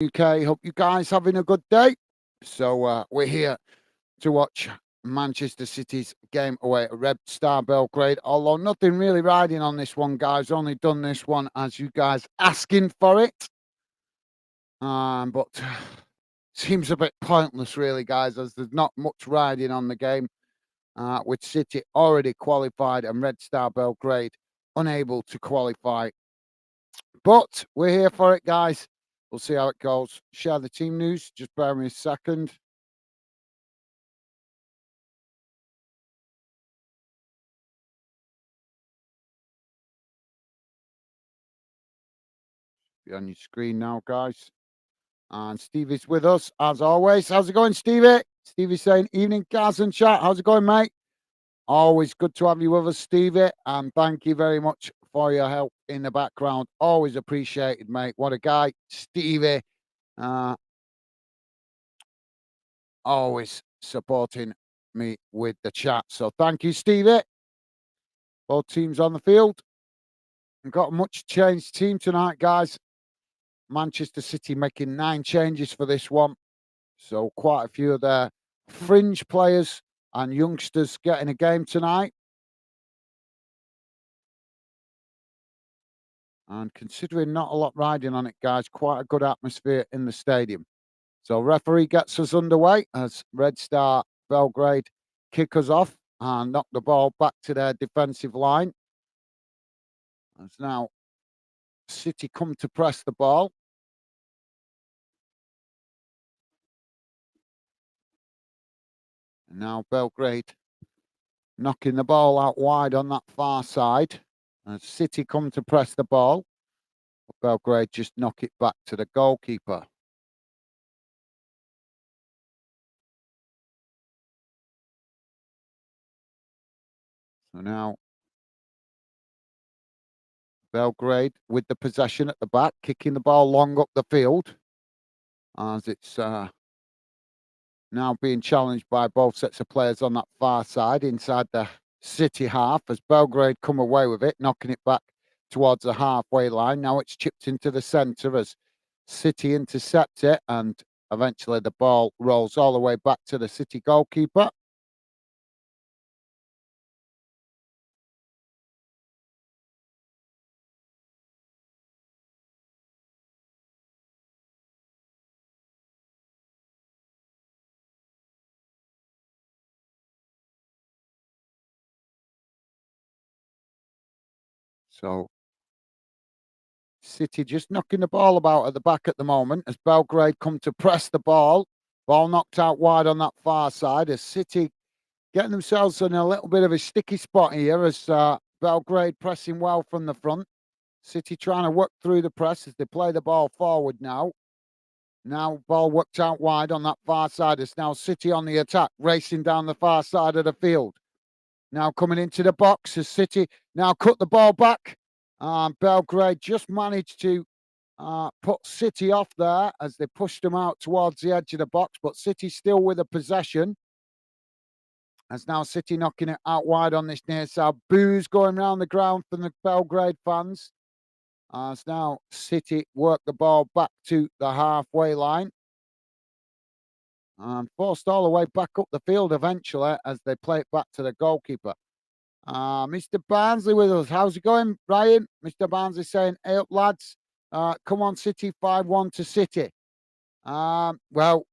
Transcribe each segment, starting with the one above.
UK. Hope you guys having a good day. So we're here to watch Manchester City's game away at Red Star Belgrade. Although nothing really riding on this one, guys. Only done this one as you guys asking for it. But seems a bit pointless, really, guys, as there's not much riding on the game. With City already qualified and Red Star Belgrade unable to qualify. But we're here for it, guys. We'll see how it goes. Share the team news. Just bear me a second. Be on your screen now, guys. And Stevie's with us as always. How's it going, Stevie? Stevie's saying, evening, Gaz and chat. How's it going, mate? Always good to have you with us, Stevie. And thank you very much for your help in the background. Always appreciated, mate. What a guy, Stevie. Always supporting me with the chat. So thank you, Stevie. Both teams on the field. We've got a much changed team tonight, guys. Manchester City making 9 changes for this one. So quite a few of their fringe players and youngsters getting a game tonight. And considering not a lot riding on it, guys, quite a good atmosphere in the stadium. So referee gets us underway as Red Star Belgrade kick us off and knock the ball back to their defensive line. As now City come to press the ball. And now Belgrade knocking the ball out wide on that far side. As City come to press the ball, Belgrade just knock it back to the goalkeeper. So now Belgrade with the possession at the back, kicking the ball long up the field. As it's now being challenged by both sets of players on that far side inside the City half as Belgrade come away with it, knocking it back towards the halfway line. Now it's chipped into the centre as City intercept it and eventually the ball rolls all the way back to the City goalkeeper. So City just knocking the ball about at the back at the moment as Belgrade come to press the ball. Ball knocked out wide on that far side as City getting themselves in a little bit of a sticky spot here as Belgrade pressing well from the front. City trying to work through the press as they play the ball forward now. Now ball worked out wide on that far side. It's now City on the attack, racing down the far side of the field. Now coming into the box as City now cut the ball back. Belgrade just managed to put City off there as they pushed them out towards the edge of the box, but City still with a possession. As now City knocking it out wide on this near side. Boos going round the ground from the Belgrade fans. As now City work the ball back to the halfway line. And forced all the way back up the field eventually as they play it back to the goalkeeper. Mr. Barnsley with us. How's it going, Ryan? Mr. Barnsley saying, hey up, lads. Come on, City, 5-1 to City. Well,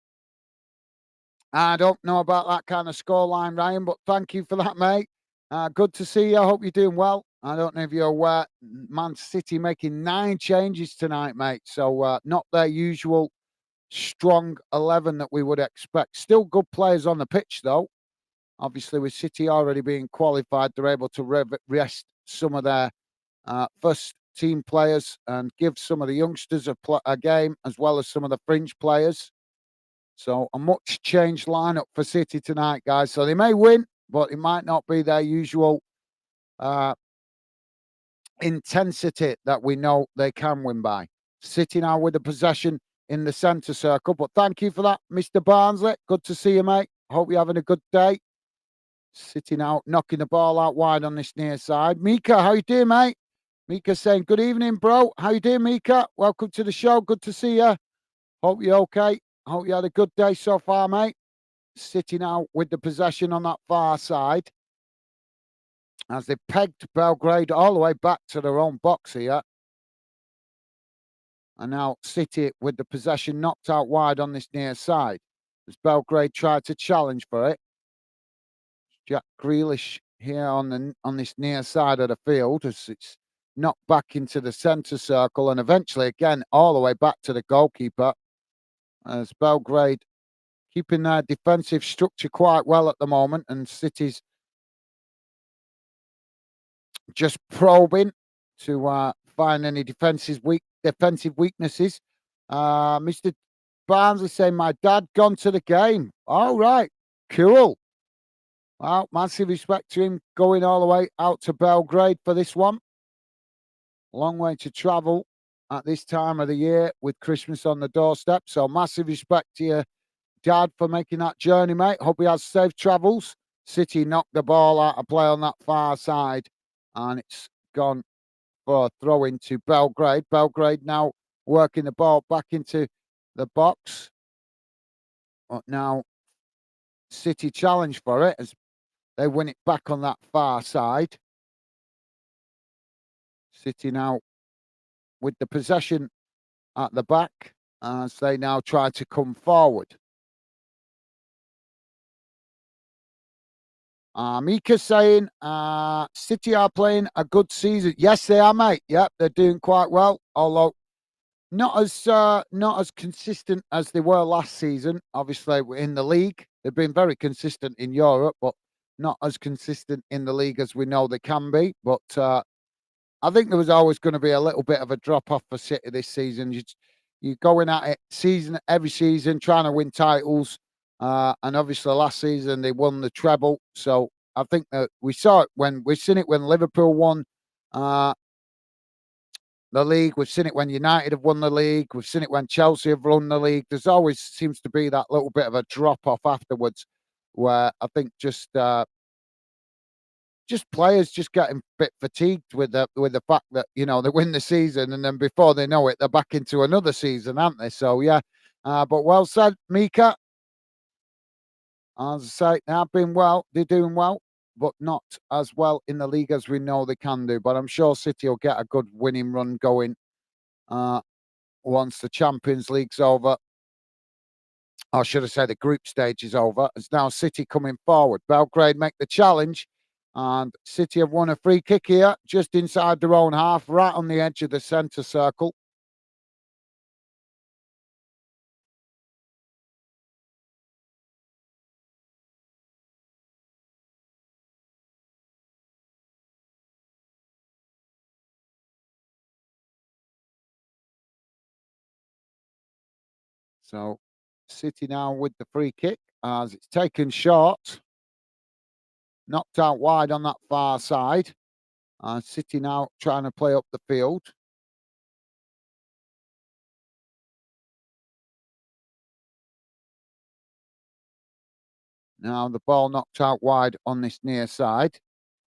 I don't know about that kind of scoreline, Ryan, but thank you for that, mate. Good to see you. I hope you're doing well. I don't know if you're aware, Man City making 9 changes tonight, mate. So not their usual strong 11 that we would expect. Still good players on the pitch, though. Obviously, with City already being qualified, they're able to rest some of their first team players and give some of the youngsters a game, as well as some of the fringe players. So a much changed lineup for City tonight, guys. So they may win, but it might not be their usual intensity that we know they can win by. City now with the possession in the centre circle. But thank you for that, Mr. Barnsley. Good to see you, mate. Hope you're having a good day. City now knocking the ball out wide on this near side. Mika, how you doing, mate? Mika saying, good evening, bro. How you doing, Mika? Welcome to the show. Good to see you. Hope you're okay. Hope you had a good day so far, mate. City now with the possession on that far side as they pegged Belgrade all the way back to their own box here. And now City with the possession knocked out wide on this near side as Belgrade tried to challenge for it. Jack Grealish here on this near side of the field as it's knocked back into the centre circle and eventually again all the way back to the goalkeeper as Belgrade keeping their defensive structure quite well at the moment and City's just probing to find any defensive weaknesses. Mr. Barnes is saying, my dad gone to the game. All right, cool. Well, massive respect to him going all the way out to Belgrade for this one. Long way to travel at this time of the year with Christmas on the doorstep. So massive respect to your dad for making that journey, mate. Hope he has safe travels. City knocked the ball out of play on that far side and it's gone for a throw into Belgrade. Belgrade now working the ball back into the box. But now City challenge for it as they win it back on that far side. City now with the possession at the back as they now try to come forward. Mika saying, City are playing a good season. Yes, they are, mate. Yep, they're doing quite well. Although not as consistent as they were last season. Obviously, in the league, they've been very consistent in Europe, but not as consistent in the league as we know they can be. But I think there was always going to be a little bit of a drop off for City this season. You're going at it every season, trying to win titles. And obviously last season they won the treble. So I think that we've seen it when Liverpool won the league. We've seen it when United have won the league. We've seen it when Chelsea have won the league. There's always seems to be that little bit of a drop off afterwards where I think just players just getting a bit fatigued with the fact that, you know, they win the season and then before they know it, they're back into another season, aren't they? So yeah, but well said, Mika. As I say, they're doing well, but not as well in the league as we know they can do. But I'm sure City will get a good winning run going once the Champions League's over. Or should I say the group stage is over. It's now City coming forward. Belgrade make the challenge. And City have won a free kick here, just inside their own half, right on the edge of the centre circle. So City now with the free kick as it's taken short. Knocked out wide on that far side. City now trying to play up the field. Now the ball knocked out wide on this near side.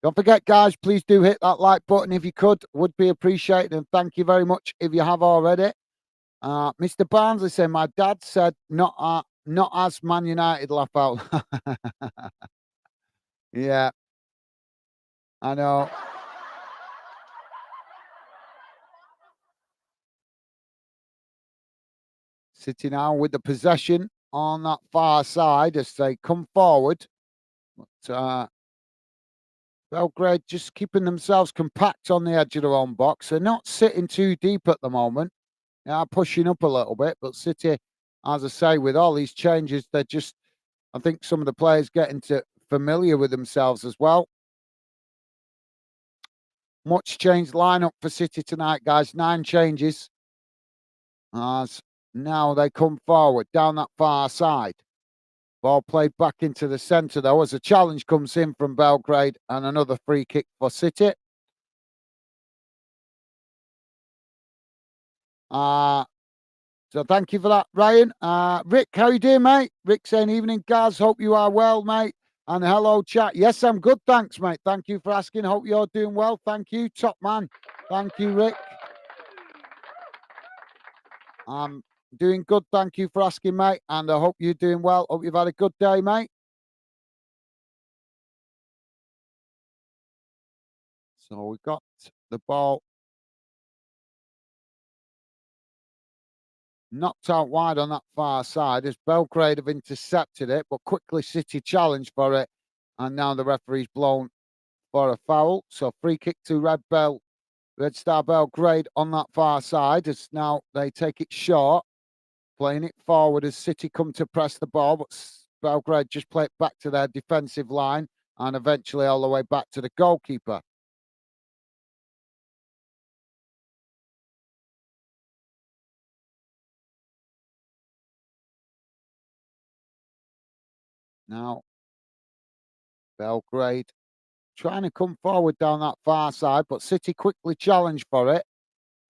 Don't forget, guys, please do hit that like button if you could. Would be appreciated. And thank you very much if you have already. Mr. Barnsley said, my dad said, not as Man United laugh out. Yeah, I know. City now with the possession on that far side as they come forward. But Belgrade just keeping themselves compact on the edge of their own box. They're not sitting too deep at the moment. They are pushing up a little bit, but City, as I say, with all these changes, they're just, I think some of the players getting familiar with themselves as well. Much changed lineup for City tonight, guys. 9 changes. As now they come forward down that far side. Ball played back into the centre, though, as a challenge comes in from Belgrade and another free kick for City. So thank you for that, Ryan. Rick, how you doing, mate? Rick saying, evening, Gaz. Hope you are well, mate. And hello, chat. Yes, I'm good. Thanks, mate. Thank you for asking. Hope you're doing well. Thank you. Top man. Thank you, Rick. Doing good. Thank you for asking, mate. And I hope you're doing well. Hope you've had a good day, mate. So we got the ball knocked out wide on that far side as Belgrade have intercepted it, but quickly City challenged for it. And now the referee's blown for a foul. So free kick to Red Star Belgrade on that far side as now they take it short, playing it forward as City come to press the ball, but Belgrade just play it back to their defensive line and eventually all the way back to the goalkeeper. Now Belgrade trying to come forward down that far side, but City quickly challenge for it.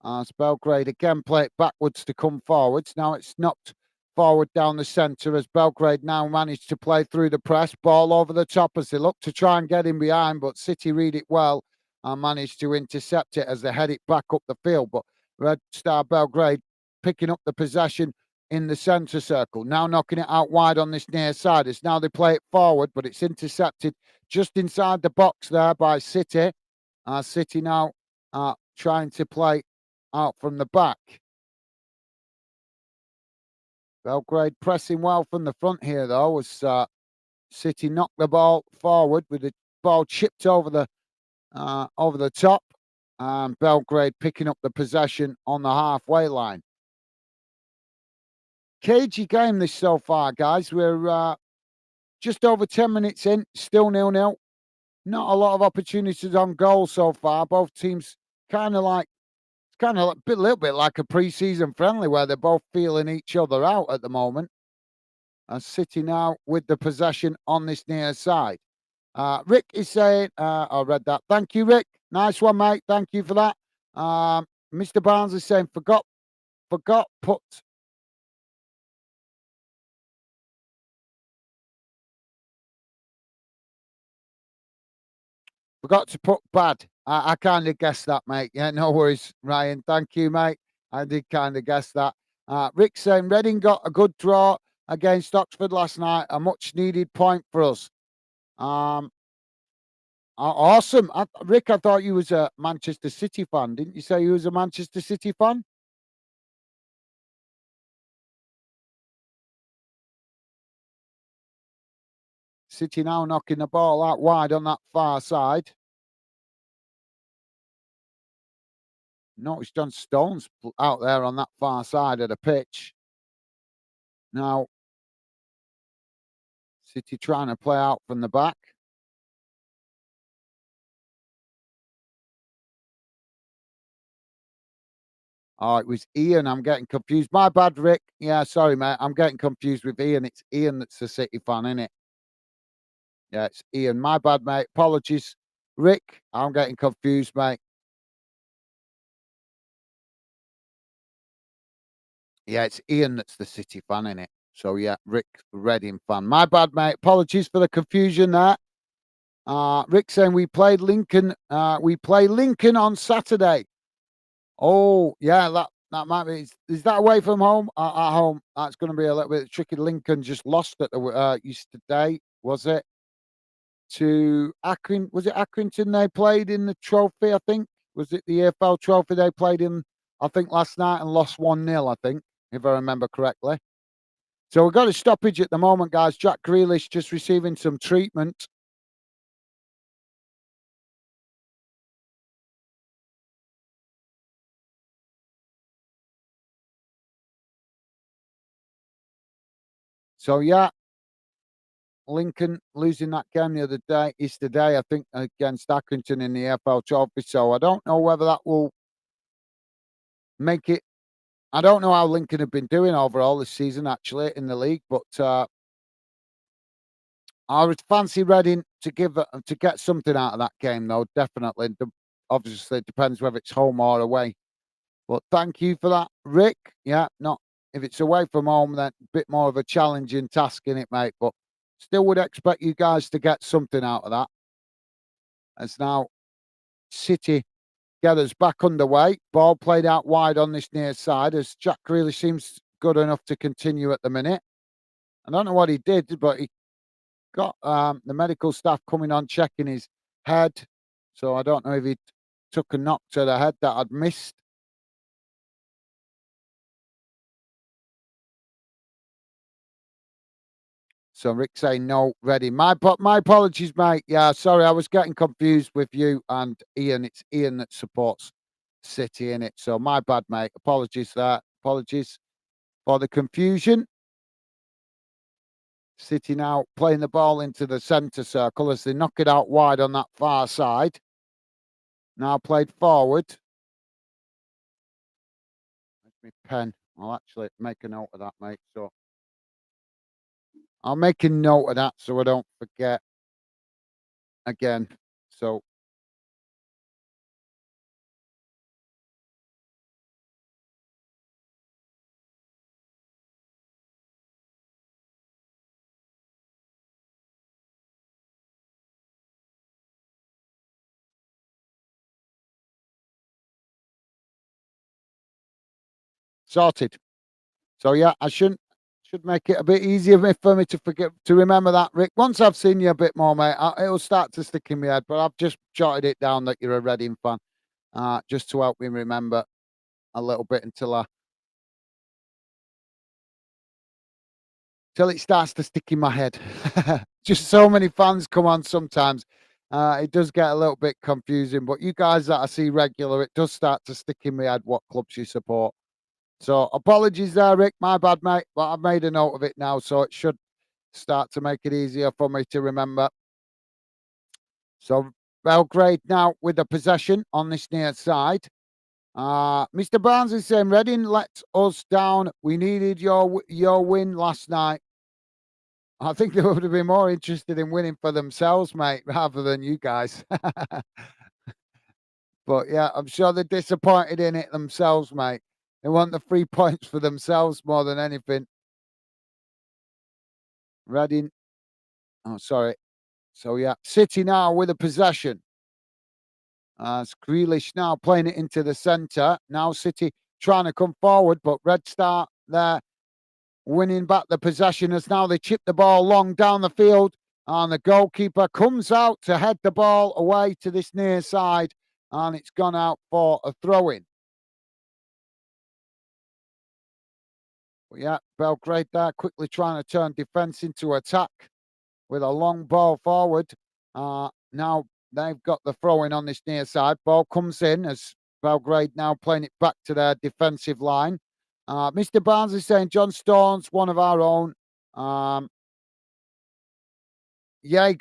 As Belgrade again play it backwards to come forwards. Now it's knocked forward down the centre as Belgrade now managed to play through the press. Ball over the top as they look to try and get in behind, but City read it well and managed to intercept it as they head it back up the field. But Red Star Belgrade picking up the possession in the centre circle. Now knocking it out wide on this near side. As now they play it forward, but it's intercepted just inside the box there by City. City now trying to play out from the back. Belgrade pressing well from the front here, though, as City knocked the ball forward with the ball chipped over the top. And Belgrade picking up the possession on the halfway line. Cagey game this so far, guys. We're just over 10 minutes in, still 0-0. Not a lot of opportunities on goal so far. Both teams kind of like a little bit like a pre-season friendly where they're both feeling each other out at the moment. And City now with the possession on this near side. Rick is saying, I read that. Thank you, Rick. Nice one, mate. Thank you for that. Mr. Barnes is saying, forgot put Forgot to put bad. I kind of guessed that, mate. Yeah, no worries, Ryan. Thank you, mate. I did kind of guess that. Rick saying Reading got a good draw against Oxford last night, a much needed point for us. Awesome. Rick, I thought you was a Manchester City fan. Didn't you say you was a Manchester City fan? City now knocking the ball out wide on that far side. Notice John Stones out there on that far side of the pitch. Now, City trying to play out from the back. Oh, it was Ian. I'm getting confused. My bad, Rick. Yeah, sorry, mate. I'm getting confused with Ian. It's Ian that's a City fan, isn't it? Yeah, it's Ian. My bad, mate. Apologies. Rick, I'm getting confused, mate. Yeah, it's Ian that's the City fan, isn't it? So yeah, Rick, Reading fan. My bad, mate. Apologies for the confusion there. Rick saying we played Lincoln. We play Lincoln on Saturday. Oh, yeah, that might be. Is that away from home? At home, that's going to be a little bit tricky. Lincoln just lost at the yesterday, was it? To Accring, was it Accrington they played in the trophy? I think was it the EFL trophy they played in? I think last night and lost 1-0. I think if I remember correctly. So we've got a stoppage at the moment, guys. Jack Grealish just receiving some treatment. So yeah, Lincoln losing that game the other day is today, I think, against Accrington in the AFL Trophy. So I don't know whether that will make it. I don't know how Lincoln have been doing overall this season, actually, in the league, but I would fancy Reading to get something out of that game, though. Definitely, obviously, it depends whether it's home or away. But thank you for that, Rick. Yeah, not if it's away from home, then a bit more of a challenging task in it, mate. But still would expect you guys to get something out of that. As now City get us back underway. Ball played out wide on this near side as Jack Grealish seems good enough to continue at the minute. I don't know what he did, but he got the medical staff coming on checking his head. So I don't know if he took a knock to the head that I'd missed. So Rick saying no, ready. My apologies, mate. Yeah, sorry, I was getting confused with you and Ian. It's Ian that supports City in it. So my bad, mate. Apologies there. Apologies for the confusion. City now playing the ball into the centre circle as they knock it out wide on that far side. Now played forward. Where's my pen? I'll actually make a note of that, mate. So I'll make a note of that so I don't forget again. So sorted. So yeah, I should make it a bit easier for me to forget to remember that, Rick. Once I've seen you a bit more, mate, it'll start to stick in my head. But I've just jotted it down that you're a Reading fan, just to help me remember a little bit till it starts to stick in my head. Just so many fans come on sometimes. It does get a little bit confusing, but you guys that I see regular, it does start to stick in my head what clubs you support. So apologies there, Rick. My bad, mate. But I've made a note of it now, so it should start to make it easier for me to remember. So Belgrade now with the possession on this near side. Mr. Barnes is saying, Reading let us down. We needed your win last night. I think they would have been more interested in winning for themselves, mate, rather than you guys. But yeah, I'm sure they're disappointed in it themselves, mate. They want the 3 points for themselves more than anything. Reading. Oh, sorry. So yeah, City now with a possession. Grealish now playing it into the centre. Now City trying to come forward, but Red Star there winning back the possession as now they chip the ball long down the field. And the goalkeeper comes out to head the ball away to this near side. And it's gone out for a throw-in. But yeah, Belgrade there quickly trying to turn defence into attack with a long ball forward. Now they've got the throw in on this near side. Ball comes in as Belgrade now playing it back to their defensive line. Mr. Barnes is saying John Stones, one of our own. Yeah,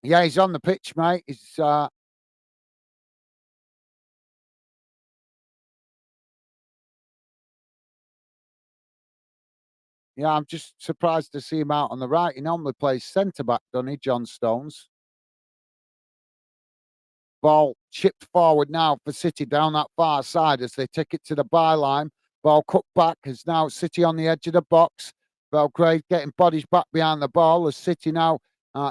yeah, he's on the pitch, mate. Yeah, I'm just surprised to see him out on the right. He normally plays centre back, doesn't he, John Stones? Ball chipped forward now for City down that far side as they take it to the byline. Ball cut back as now City on the edge of the box. Belgrade getting bodies back behind the ball as City now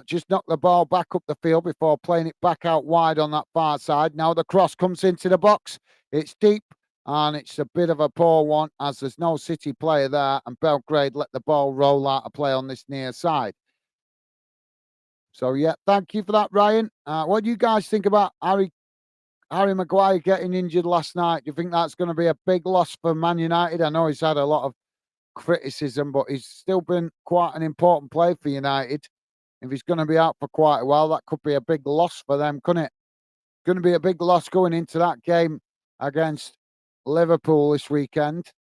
just knock the ball back up the field before playing it back out wide on that far side. Now the cross comes into the box. It's deep and it's a bit of a poor one as there's no City player there and Belgrade let the ball roll out of play on this near side. So yeah, thank you for that, Ryan. What do you guys think about Harry Maguire getting injured last night? Do you think that's going to be a big loss for Man United? I know he's had a lot of criticism, but he's still been quite an important player for United. If he's going to be out for quite a while, that could be a big loss for them, couldn't it? Going to be a big loss going into that game against Liverpool this weekend.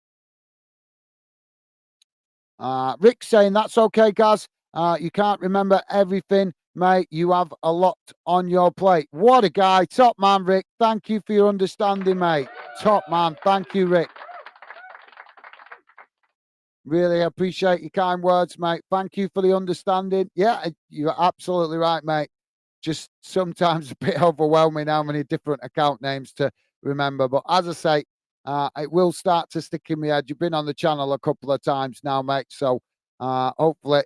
Rick saying that's okay, guys. You can't remember everything, mate. You have a lot on your plate. What a guy. Top man, Rick. Thank you for your understanding, mate. Top man. Thank you, Rick. Really appreciate your kind words, mate. Thank you for the understanding. Yeah, you're absolutely right, mate. Just sometimes a bit overwhelming how many different account names to remember. But as I say, it will start to stick in my head. You've been on the channel a couple of times now, mate. So hopefully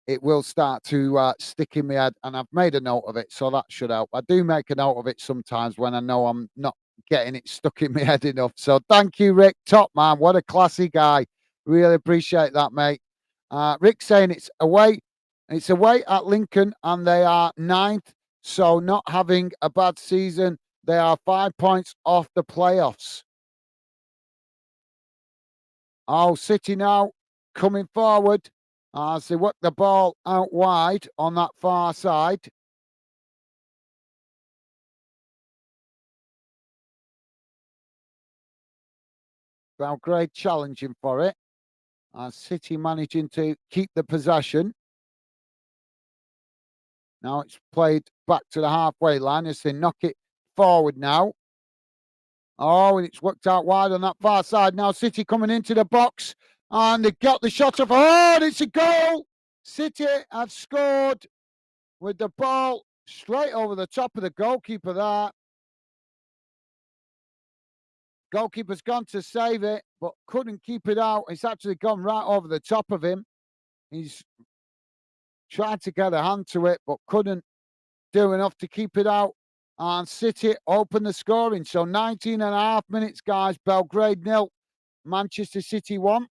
it will start to stick in my head. And I've made a note of it. So that should help. I do make a note of it sometimes when I know I'm not getting it stuck in my head enough. So thank you, Rick. Top man. What a classy guy. Really appreciate that, mate. Rick saying it's away. It's away at Lincoln and they are ninth. So not having a bad season. They are 5 points off the playoffs. Oh, City now coming forward as they work the ball out wide on that far side. Belgrade challenging for it. City managing to keep the possession. Now it's played back to the halfway line as they knock it forward now. Oh, and it's worked out wide on that far side. Now City coming into the box and they got the shot off. Oh, and it's a goal. City have scored with the ball straight over the top of the goalkeeper there. Goalkeeper's gone to save it, but couldn't keep it out. It's actually gone right over the top of him. He's tried to get a hand to it, but couldn't do enough to keep it out. And City open the scoring. So 19 and a half minutes, guys. Belgrade 0, Manchester City 1.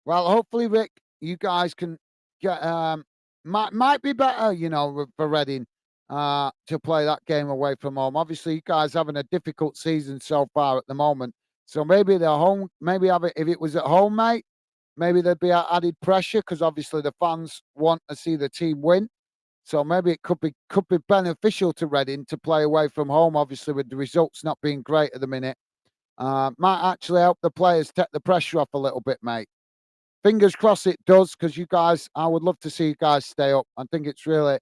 Well, hopefully, Rick, you guys can get might be better, for Reading to play that game away from home. Obviously, you guys having a difficult season so far at the moment. So maybe they're home, maybe have it if it was at home, mate, maybe there'd be added pressure because obviously the fans want to see the team win. So maybe it could be beneficial to Reading to play away from home, obviously with the results not being great at the minute. Might actually help the players take the pressure off a little bit, mate. Fingers crossed it does, because you guys, I would love to see you guys stay up. I think it's really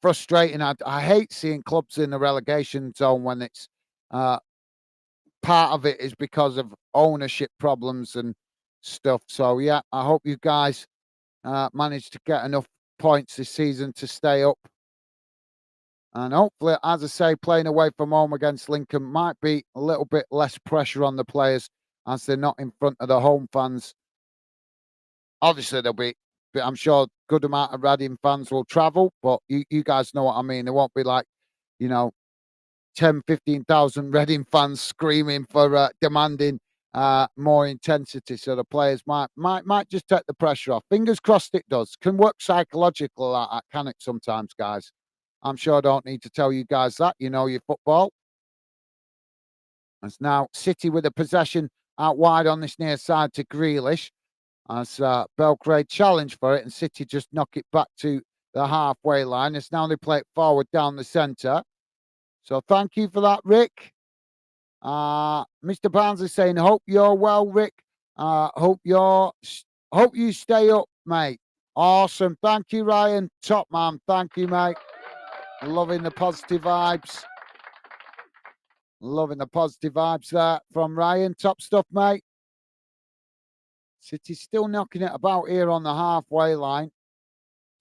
frustrating. I hate seeing clubs in the relegation zone when it's part of it is because of ownership problems and stuff. So yeah, I hope you guys manage to get enough points this season to stay up. And hopefully, as I say, playing away from home against Lincoln might be a little bit less pressure on the players as they're not in front of the home fans. Obviously, there'll be, I'm sure, good amount of Reading fans will travel, but you guys know what I mean. There won't be like, 10, 15,000 Reading fans screaming for demanding more intensity. So the players might just take the pressure off. Fingers crossed it does. Can work psychologically like that, can it sometimes, guys? I'm sure I don't need to tell you guys that. You know your football. It's now City with a possession out wide on this near side to Grealish. As Belgrade challenge for it and City just knock it back to the halfway line. It's now they play it forward down the centre. So thank you for that, Rick. Mr. Barnes is saying, hope you're well, Rick. Hope you stay up, mate. Awesome. Thank you, Ryan. Top man. Thank you, mate. Loving the positive vibes. Loving the positive vibes there from Ryan. Top stuff, mate. City's still knocking it about here on the halfway line.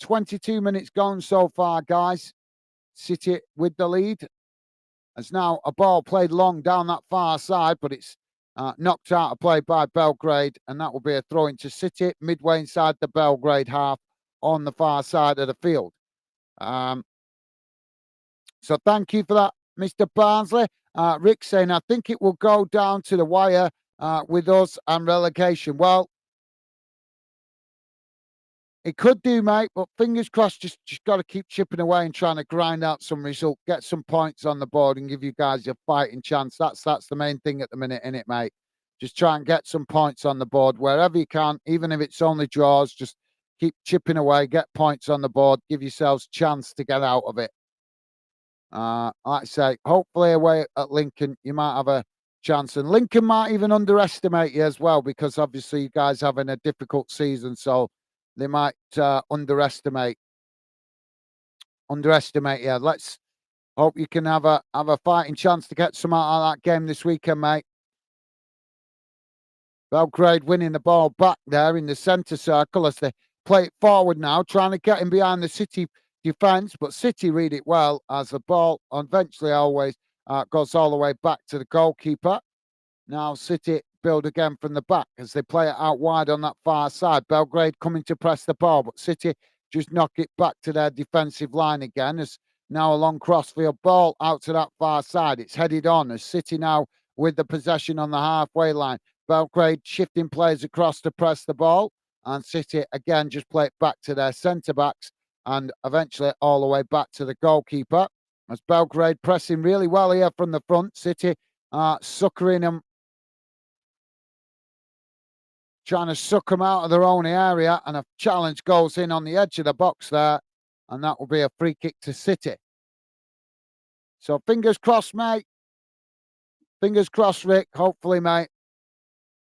22 minutes gone so far, guys. City with the lead. There's now a ball played long down that far side, but it's knocked out of play by Belgrade, and that will be a throw into City midway inside the Belgrade half on the far side of the field. So thank you for that, Mr. Barnsley. Rick saying, I think it will go down to the wire with us and relegation. Well, it could do, mate, but fingers crossed, just got to keep chipping away and trying to grind out some result, get some points on the board and give you guys a fighting chance. That's the main thing at the minute, innit, mate? Just try and get some points on the board wherever you can, even if it's only draws, just keep chipping away, get points on the board, give yourselves a chance to get out of it. Like I say, hopefully away at Lincoln, you might have a chance. And Lincoln might even underestimate you as well, because obviously you guys having a difficult season, so they might underestimate you. Let's hope you can have a fighting chance to get some out of that game this weekend, mate. Belgrade winning the ball back there in the centre circle as they play it forward now, trying to get him behind the City defence, but City read it well as the ball eventually always goes all the way back to the goalkeeper. Now City build again from the back as they play it out wide on that far side. Belgrade coming to press the ball, but City just knock it back to their defensive line again. As now a long crossfield ball out to that far side. It's headed on as City now with the possession on the halfway line. Belgrade shifting players across to press the ball, and City again just play it back to their centre backs and eventually all the way back to the goalkeeper. As Belgrade pressing really well here from the front, City succouring them, trying to suck them out of their own area, and a challenge goes in on the edge of the box there, and that will be a free kick to City. So fingers crossed, mate. Fingers crossed, Rick. Hopefully, mate.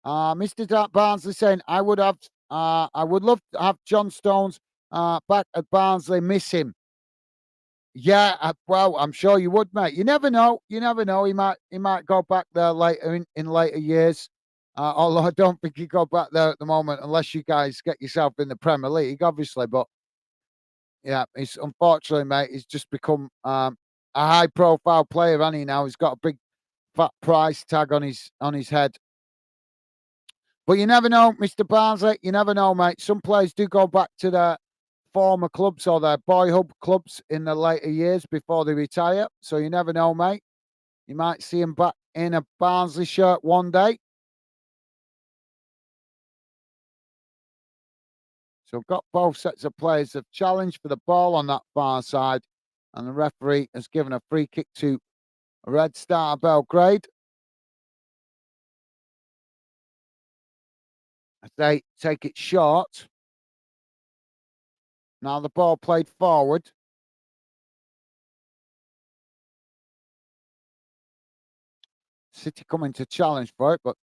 Mr. Barnsley saying, I would love to have John Stones back at Barnsley. Miss him. Yeah, well, I'm sure you would, mate. You never know. You never know. He might go back there later in later years. Although I don't think he go back there at the moment, unless you guys get yourself in the Premier League, obviously. But yeah, he's unfortunately, mate, he's just become a high-profile player, hasn't he? Now he's got a big fat price tag on his head. But you never know, Mr. Barnsley. You never know, mate. Some players do go back to their former clubs or their boyhood clubs in the later years before they retire. So you never know, mate. You might see him back in a Barnsley shirt one day. So got both sets of players have challenged for the ball on that far side, and the referee has given a free kick to Red Star Belgrade as they take it short. Now the ball played forward. City coming to challenge for it, but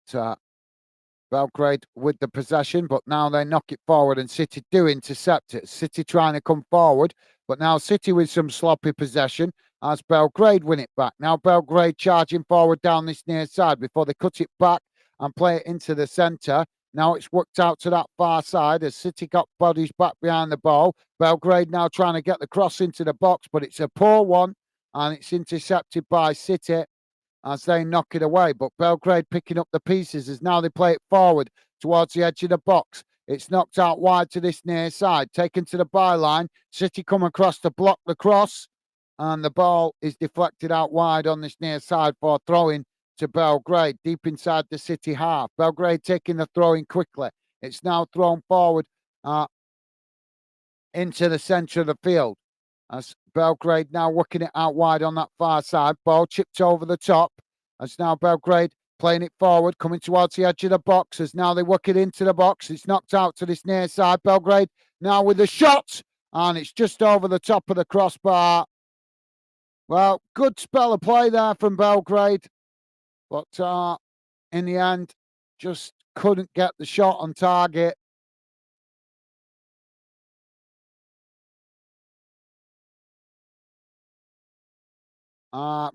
Belgrade with the possession, but now they knock it forward and City do intercept it. City trying to come forward, but now City with some sloppy possession as Belgrade win it back. Now Belgrade charging forward down this near side before they cut it back and play it into the centre. Now it's worked out to that far side as City got bodies back behind the ball. Belgrade now trying to get the cross into the box, but it's a poor one and it's intercepted by City as they knock it away. But Belgrade picking up the pieces as now they play it forward towards the edge of the box. It's knocked out wide to this near side, taken to the byline. City come across to block the cross, and the ball is deflected out wide on this near side for throwing to Belgrade, deep inside the City half. Belgrade taking the throw in quickly. It's now thrown forward into the centre of the field. As Belgrade now working it out wide on that far side. Ball chipped over the top. As now Belgrade playing it forward, coming towards the edge of the box. As now they work it into the box. It's knocked out to this near side. Belgrade now with the shot. And it's just over the top of the crossbar. Well, good spell of play there from Belgrade. But in the end, just couldn't get the shot on target.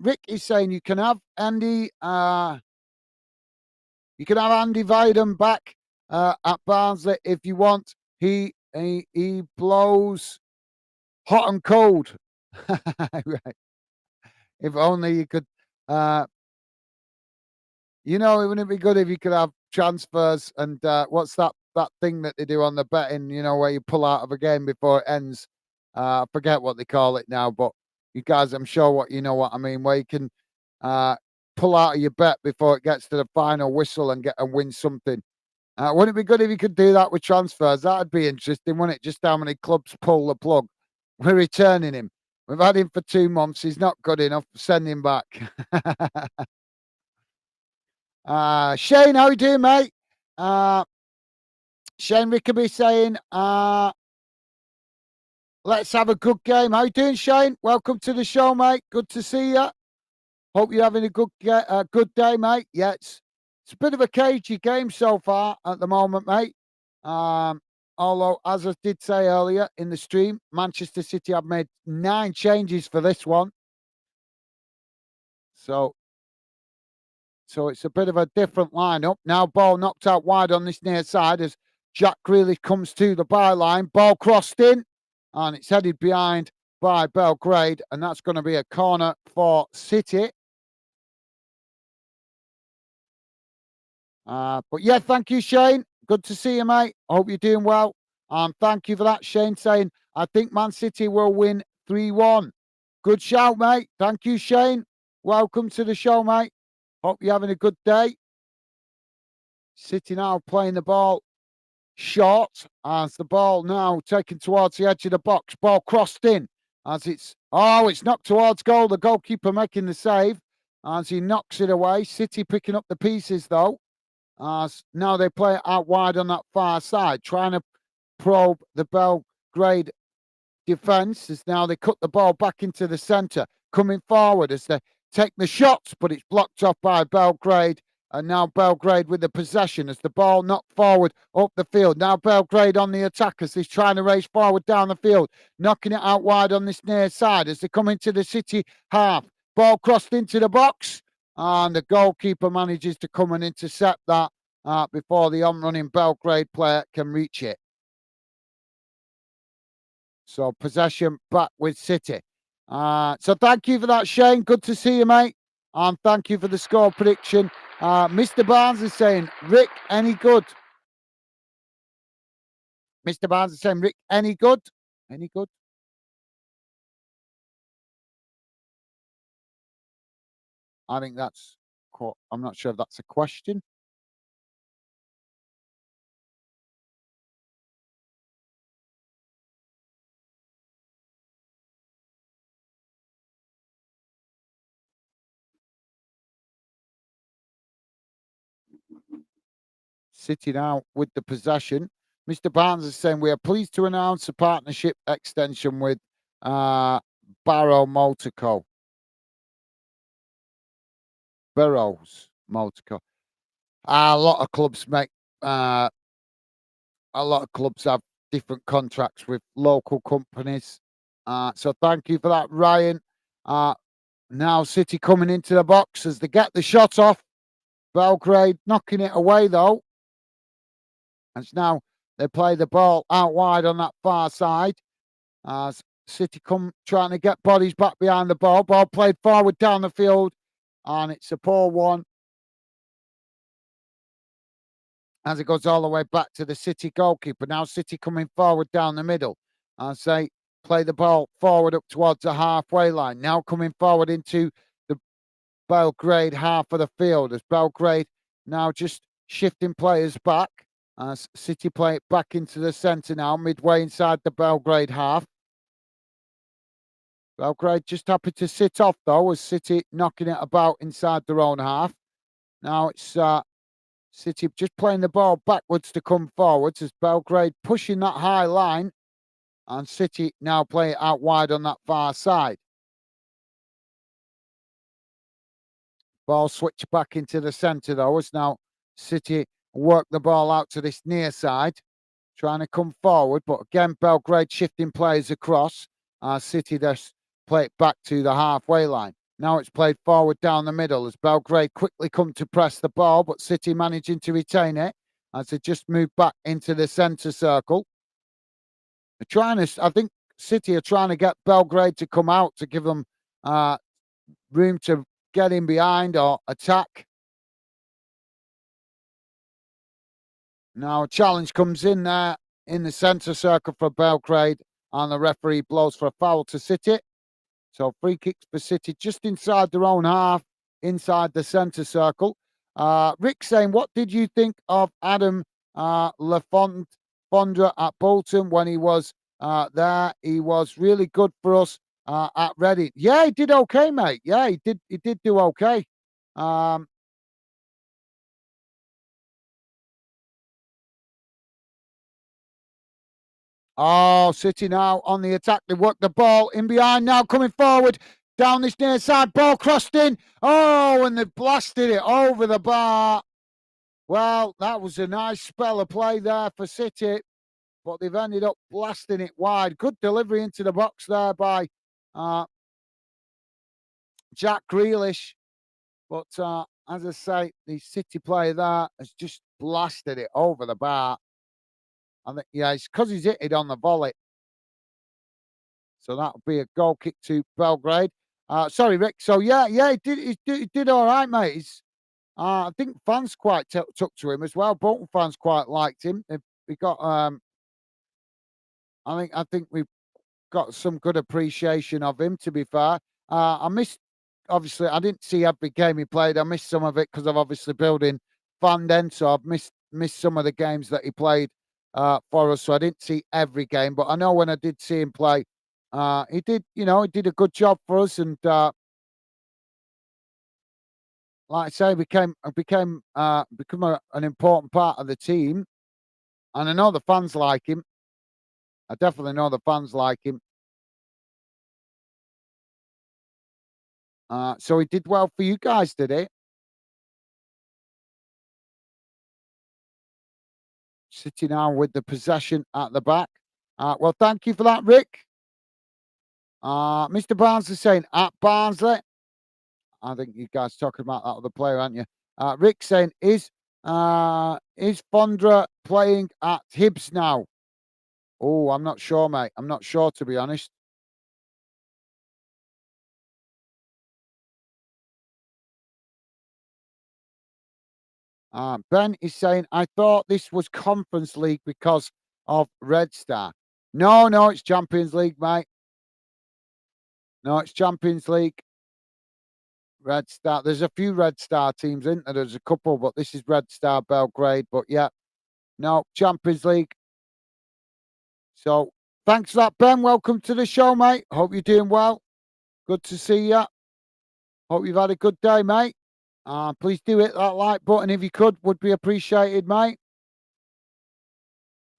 Rick is saying you can have Andy Vidam back at Barnsley if you want. He blows hot and cold. Right. If only you could wouldn't it be good if you could have transfers and what's that thing that they do on the betting, where you pull out of a game before it ends. I forget what they call it now, but you guys, I'm sure what I mean, where you can pull out of your bet before it gets to the final whistle and win something. Wouldn't it be good if you could do that with transfers? That'd be interesting, wouldn't it? Just how many clubs pull the plug. We're returning him. We've had him for 2 months. He's not good enough. Send him back. Shane, how you doing, mate? Shane Rickaby saying, let's have a good game. How you doing, Shane? Welcome to the show, mate. Good to see you. Hope you're having a good day, mate. Yeah, it's a bit of a cagey game so far at the moment, mate. Although, as I did say earlier in the stream, Manchester City have made 9 changes for this one. So it's a bit of a different lineup. Now ball knocked out wide on this near side as Jack Grealish comes to the byline. Ball crossed in and it's headed behind by Belgrade, and that's going to be a corner for City. But yeah, thank you, Shane. Good to see you, mate. I hope you're doing well. Thank you for that, Shane, saying, I think Man City will win 3-1. Good shout, mate. Thank you, Shane. Welcome to the show, mate. Hope you're having a good day. City now playing the ball short as the ball now taken towards the edge of the box. Ball crossed in as it's knocked towards goal. The goalkeeper making the save as he knocks it away. City picking up the pieces though. As now they play it out wide on that far side, trying to probe the Belgrade defence as now they cut the ball back into the centre, coming forward as they take the shots, but it's blocked off by Belgrade. And now Belgrade with the possession as the ball knocked forward up the field. Now Belgrade on the attack as he's trying to race forward down the field, knocking it out wide on this near side as they come into the City half. Ball crossed into the box, and the goalkeeper manages to come and intercept that before the on-running Belgrade player can reach it. So possession back with City. So thank you for that, Shane. Good to see you, mate. And thank you for the score prediction. Mr. Barnes is saying, Rick, any good? Mr. Barnes is saying, Rick, any good? Any good? I think that's, I'm not sure if that's a question. City now with the possession. Mr. Barnes is saying, we are pleased to announce a partnership extension with Barrow Motor Co. Burrows Motor Co. A lot of clubs make a lot of clubs have different contracts with local companies. So thank you for that, Ryan. Now City coming into the box as they get the shot off. Belgrade knocking it away though. And now they play the ball out wide on that far side. As City come trying to get bodies back behind the ball. Ball played forward down the field. And it's a poor one. As it goes all the way back to the City goalkeeper. Now City coming forward down the middle. As they play the ball forward up towards the halfway line. Now coming forward into the Belgrade half of the field. As Belgrade now just shifting players back. As City play it back into the centre now, midway inside the Belgrade half. Belgrade just happy to sit off though, as City knocking it about inside their own half. Now it's City just playing the ball backwards to come forwards as Belgrade pushing that high line, and City now play it out wide on that far side. Ball switched back into the centre though, as now City work the ball out to this near side, trying to come forward, but again Belgrade shifting players across. City just play it back to the halfway line. Now it's played forward down the middle as Belgrade quickly come to press the ball, but City managing to retain it as they just move back into the centre circle. They're trying to, I think City are trying to get Belgrade to come out to give them room to get in behind or attack. Now a challenge comes in there in the centre circle for Belgrade, and the referee blows for a foul to City. So free kicks for City just inside their own half, inside the centre circle. Rick saying, what did you think of Adam Lafondra at Bolton when he was there? He was really good for us at Reading. Yeah, he did okay, mate. Yeah, he did do okay. Oh, City now on the attack. They work the ball in behind now, coming forward down this near side. Ball crossed in. Oh, and they blasted it over the bar. Well, that was a nice spell of play there for City, but they've ended up blasting it wide. Good delivery into the box there by Jack Grealish. But as I say, the City player there has just blasted it over the bar. I think, yeah, it's because he's hit it on the volley. So that'll be a goal kick to Belgrade. Sorry, Rick. So yeah, he did all right, mate. I think fans quite took to him as well. Bolton fans quite liked him. We got, I think we got some good appreciation of him, to be fair. I missed, obviously, I didn't see every game he played. I missed some of it because of obviously building fan den, so I've missed some of the games that he played for us. So I didn't see every game, but I know when I did see him play, he did a good job for us, and like I say, become an important part of the team. And I know the fans like him. I definitely know the fans like him. So he did well for you guys, did he? City now with the possession at the back. Well, thank you for that, Rick. Mr. Barnes is saying at Barnsley. I think you guys talking about that other player, aren't you? Rick saying is Fondra playing at Hibs now? Oh, I'm not sure, mate. I'm not sure, to be honest. Ben is saying, I thought this was Conference League because of Red Star. No, no, it's Champions League, mate. No, it's Champions League. Red Star. There's a few Red Star teams, isn't there? There's a couple, but this is Red Star Belgrade. But yeah, no, Champions League. So thanks for that, Ben. Welcome to the show, mate. Hope you're doing well. Good to see you. Hope you've had a good day, mate. Please do hit that like button if you could. Would be appreciated, mate.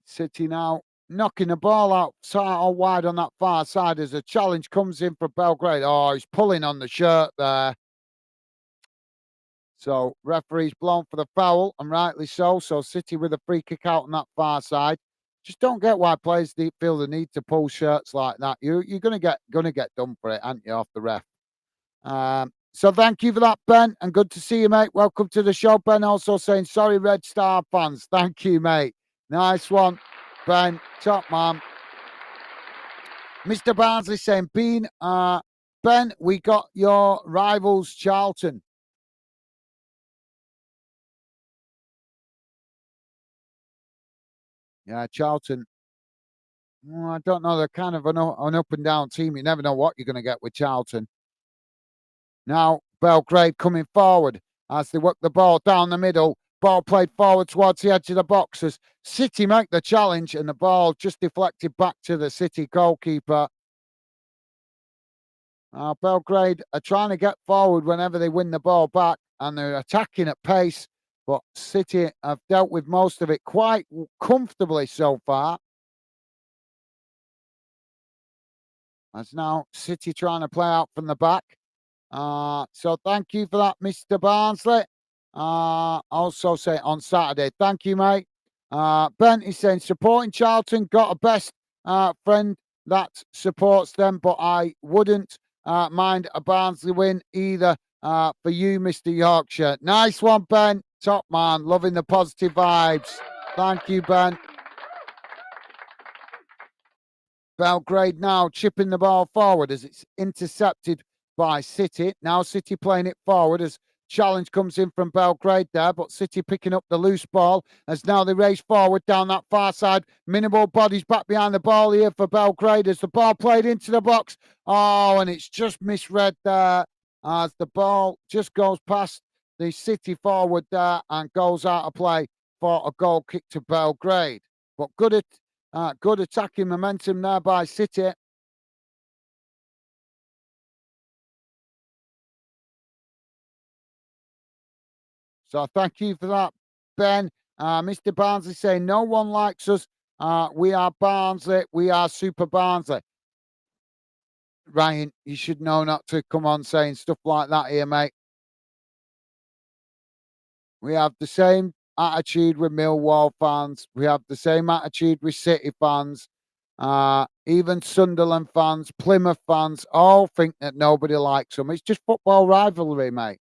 City now knocking the ball out or wide on that far side as a challenge comes in for Belgrade. Oh, he's pulling on the shirt there. So referee's blown for the foul, and rightly so. So City with a free kick out on that far side. Just don't get why players feel the need to pull shirts like that. You're gonna get done for it, aren't you, off the ref? So thank you for that, Ben, and good to see you, mate. Welcome to the show. Ben also saying sorry, Red Star fans. Thank you, mate. Nice one, Ben. Top man. Mr. Barnsley saying, Ben, we got your rivals, Charlton. Yeah, Charlton. I don't know. They're kind of an up and down team. You never know what you're going to get with Charlton. Now, Belgrade coming forward as they work the ball down the middle. Ball played forward towards the edge of the boxes. City make the challenge, and the ball just deflected back to the City goalkeeper. Belgrade are trying to get forward whenever they win the ball back, and they're attacking at pace. But City have dealt with most of it quite comfortably so far. As now City trying to play out from the back. So thank you for that, Mr. Barnsley. Also say on Saturday. Thank you, mate. Ben is saying supporting Charlton, got a best friend that supports them, but I wouldn't mind a Barnsley win either for you, Mr. Yorkshire. Nice one, Ben. Top man. Loving the positive vibes. Thank you, Ben. Belgrade now chipping the ball forward as it's intercepted by City. Now City playing it forward as challenge comes in from Belgrade there, but City picking up the loose ball as now they race forward down that far side. Minimal bodies back behind the ball here for Belgrade as the ball played into the box. Oh, and it's just misread there as the ball just goes past the City forward there and goes out of play for a goal kick to Belgrade. But good attacking momentum there by City. So thank you for that, Ben. Mr. Barnsley saying no one likes us. We are Barnsley. We are Super Barnsley. Ryan, you should know not to come on saying stuff like that here, mate. We have the same attitude with Millwall fans. We have the same attitude with City fans. Even Sunderland fans, Plymouth fans, all think that nobody likes them. It's just football rivalry, mate.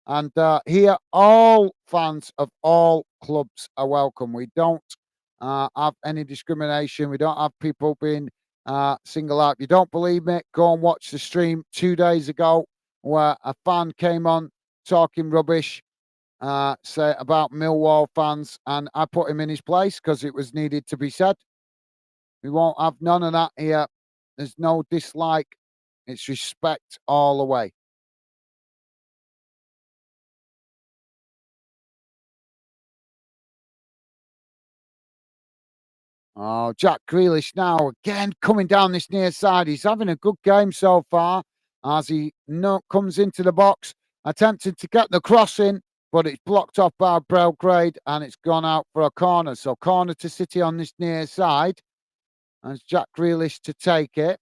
And here, all fans of all clubs are welcome. We don't have any discrimination. We don't have people being singled out. You don't believe me? Go and watch the stream 2 days ago where a fan came on talking rubbish. say about Millwall fans, and I put him in his place because it was needed to be said. We won't have none of that here. There's no dislike. It's respect all the way. Oh, Jack Grealish now again coming down this near side. He's having a good game so far as he comes into the box, attempting to get the cross in, but it's blocked off by Belgrade and it's gone out for a corner. So corner to City on this near side. As Jack Grealish to take it.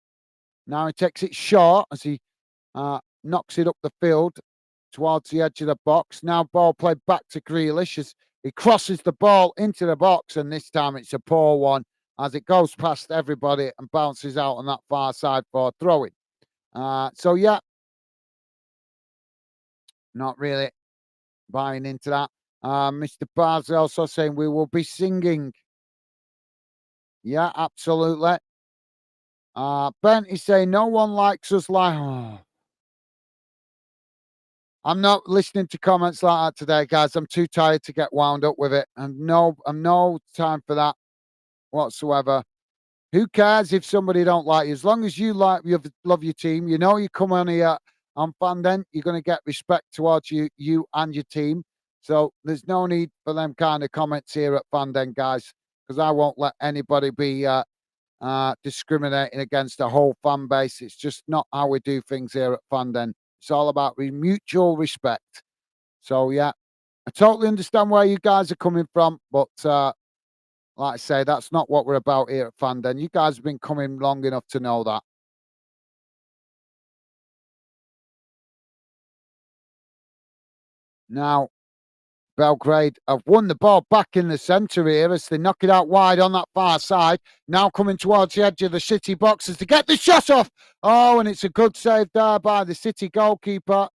Now he takes it short as he knocks it up the field towards the edge of the box. Now ball played back to Grealish as he crosses the ball into the box, and this time it's a poor one as it goes past everybody and bounces out on that far side for throwing. So yeah, not really buying into that. Mr. Barnes also saying we will be singing. Yeah, absolutely. Ben is saying no one likes us like. Oh. I'm not listening to comments like that today, guys. I'm too tired to get wound up with it. I'm no time for that whatsoever. Who cares if somebody don't like you? As long as you love your team, you know you come on here on Fandom, you're going to get respect towards you and your team. So there's no need for them kind of comments here at Fandom, guys, because I won't let anybody be discriminating against the whole fan base. It's just not how we do things here at Fandom. It's all about mutual respect. So yeah, I totally understand where you guys are coming from, but like I say, that's not what we're about here at Fandom. You guys have been coming long enough to know that. Now, Belgrade have won the ball back in the centre here as they knock it out wide on that far side. Now coming towards the edge of the City boxes to get the shot off. Oh, and it's a good save there by the City goalkeeper.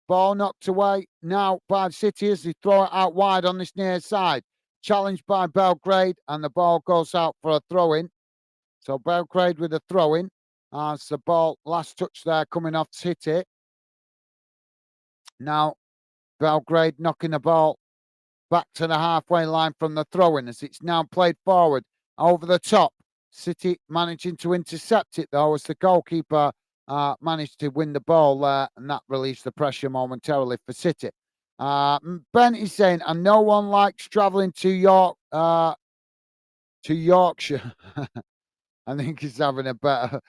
Ball knocked away now by City as they throw it out wide on this near side. Challenged by Belgrade, and the ball goes out for a throw-in. So Belgrade with a throw-in. As the ball, last touch there coming off City. Now Belgrade knocking the ball back to the halfway line from the throw-in as it's now played forward over the top. City managing to intercept it though as the goalkeeper managed to win the ball there, and that relieves the pressure momentarily for City. Ben is saying, and no one likes travelling to Yorkshire. I think he's having a bit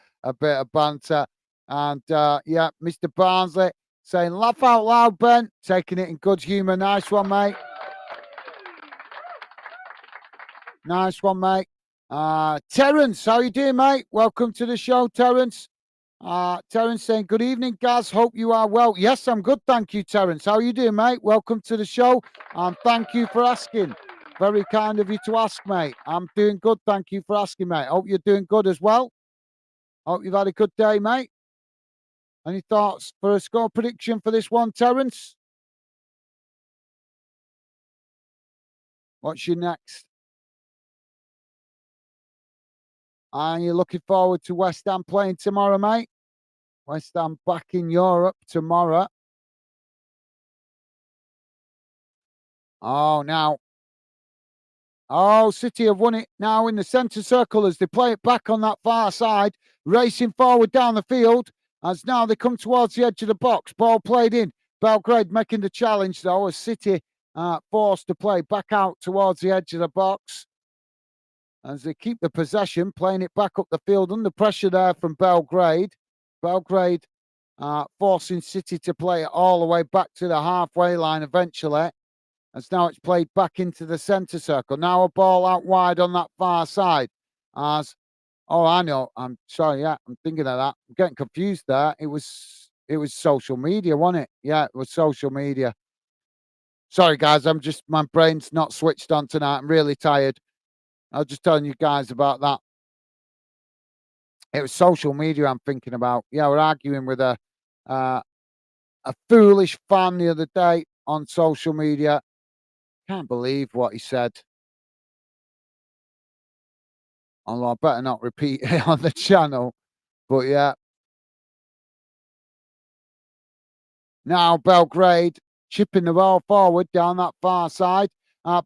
of banter. And yeah, Mr. Barnsley saying, laugh out loud, Ben. Taking it in good humour. Nice one, mate. Nice one, mate. Terence, how you doing, mate? Welcome to the show, Terence. Terence saying, good evening, guys. Hope you are well. Yes, I'm good. Thank you, Terence. How are you doing, mate? Welcome to the show. Thank you for asking. Very kind of you to ask, mate. I'm doing good. Thank you for asking, mate. Hope you're doing good as well. Hope you've had a good day, mate. Any thoughts for a score prediction for this one, Terence? What's your next? Are you looking forward to West Ham playing tomorrow, mate? West Ham back in Europe tomorrow. Oh, now. Oh, City have won it now in the centre circle as they play it back on that far side, racing forward down the field. As now they come towards the edge of the box. Ball played in. Belgrade making the challenge, though, as City forced to play back out towards the edge of the box. As they keep the possession, playing it back up the field under pressure there from Belgrade. Belgrade forcing City to play it all the way back to the halfway line eventually. As now it's played back into the centre circle. Now a ball out wide on that far side. As I know. I'm sorry. Yeah, I'm thinking of that. I'm getting confused there. It was social media, wasn't it? Yeah, it was social media. Sorry, guys. My brain's not switched on tonight. I'm really tired. I was just telling you guys about that. It was social media I'm thinking about. Yeah, we're arguing with a foolish fan the other day on social media. Can't believe what he said. Although I better not repeat it on the channel. But yeah. Now Belgrade chipping the ball forward down that far side.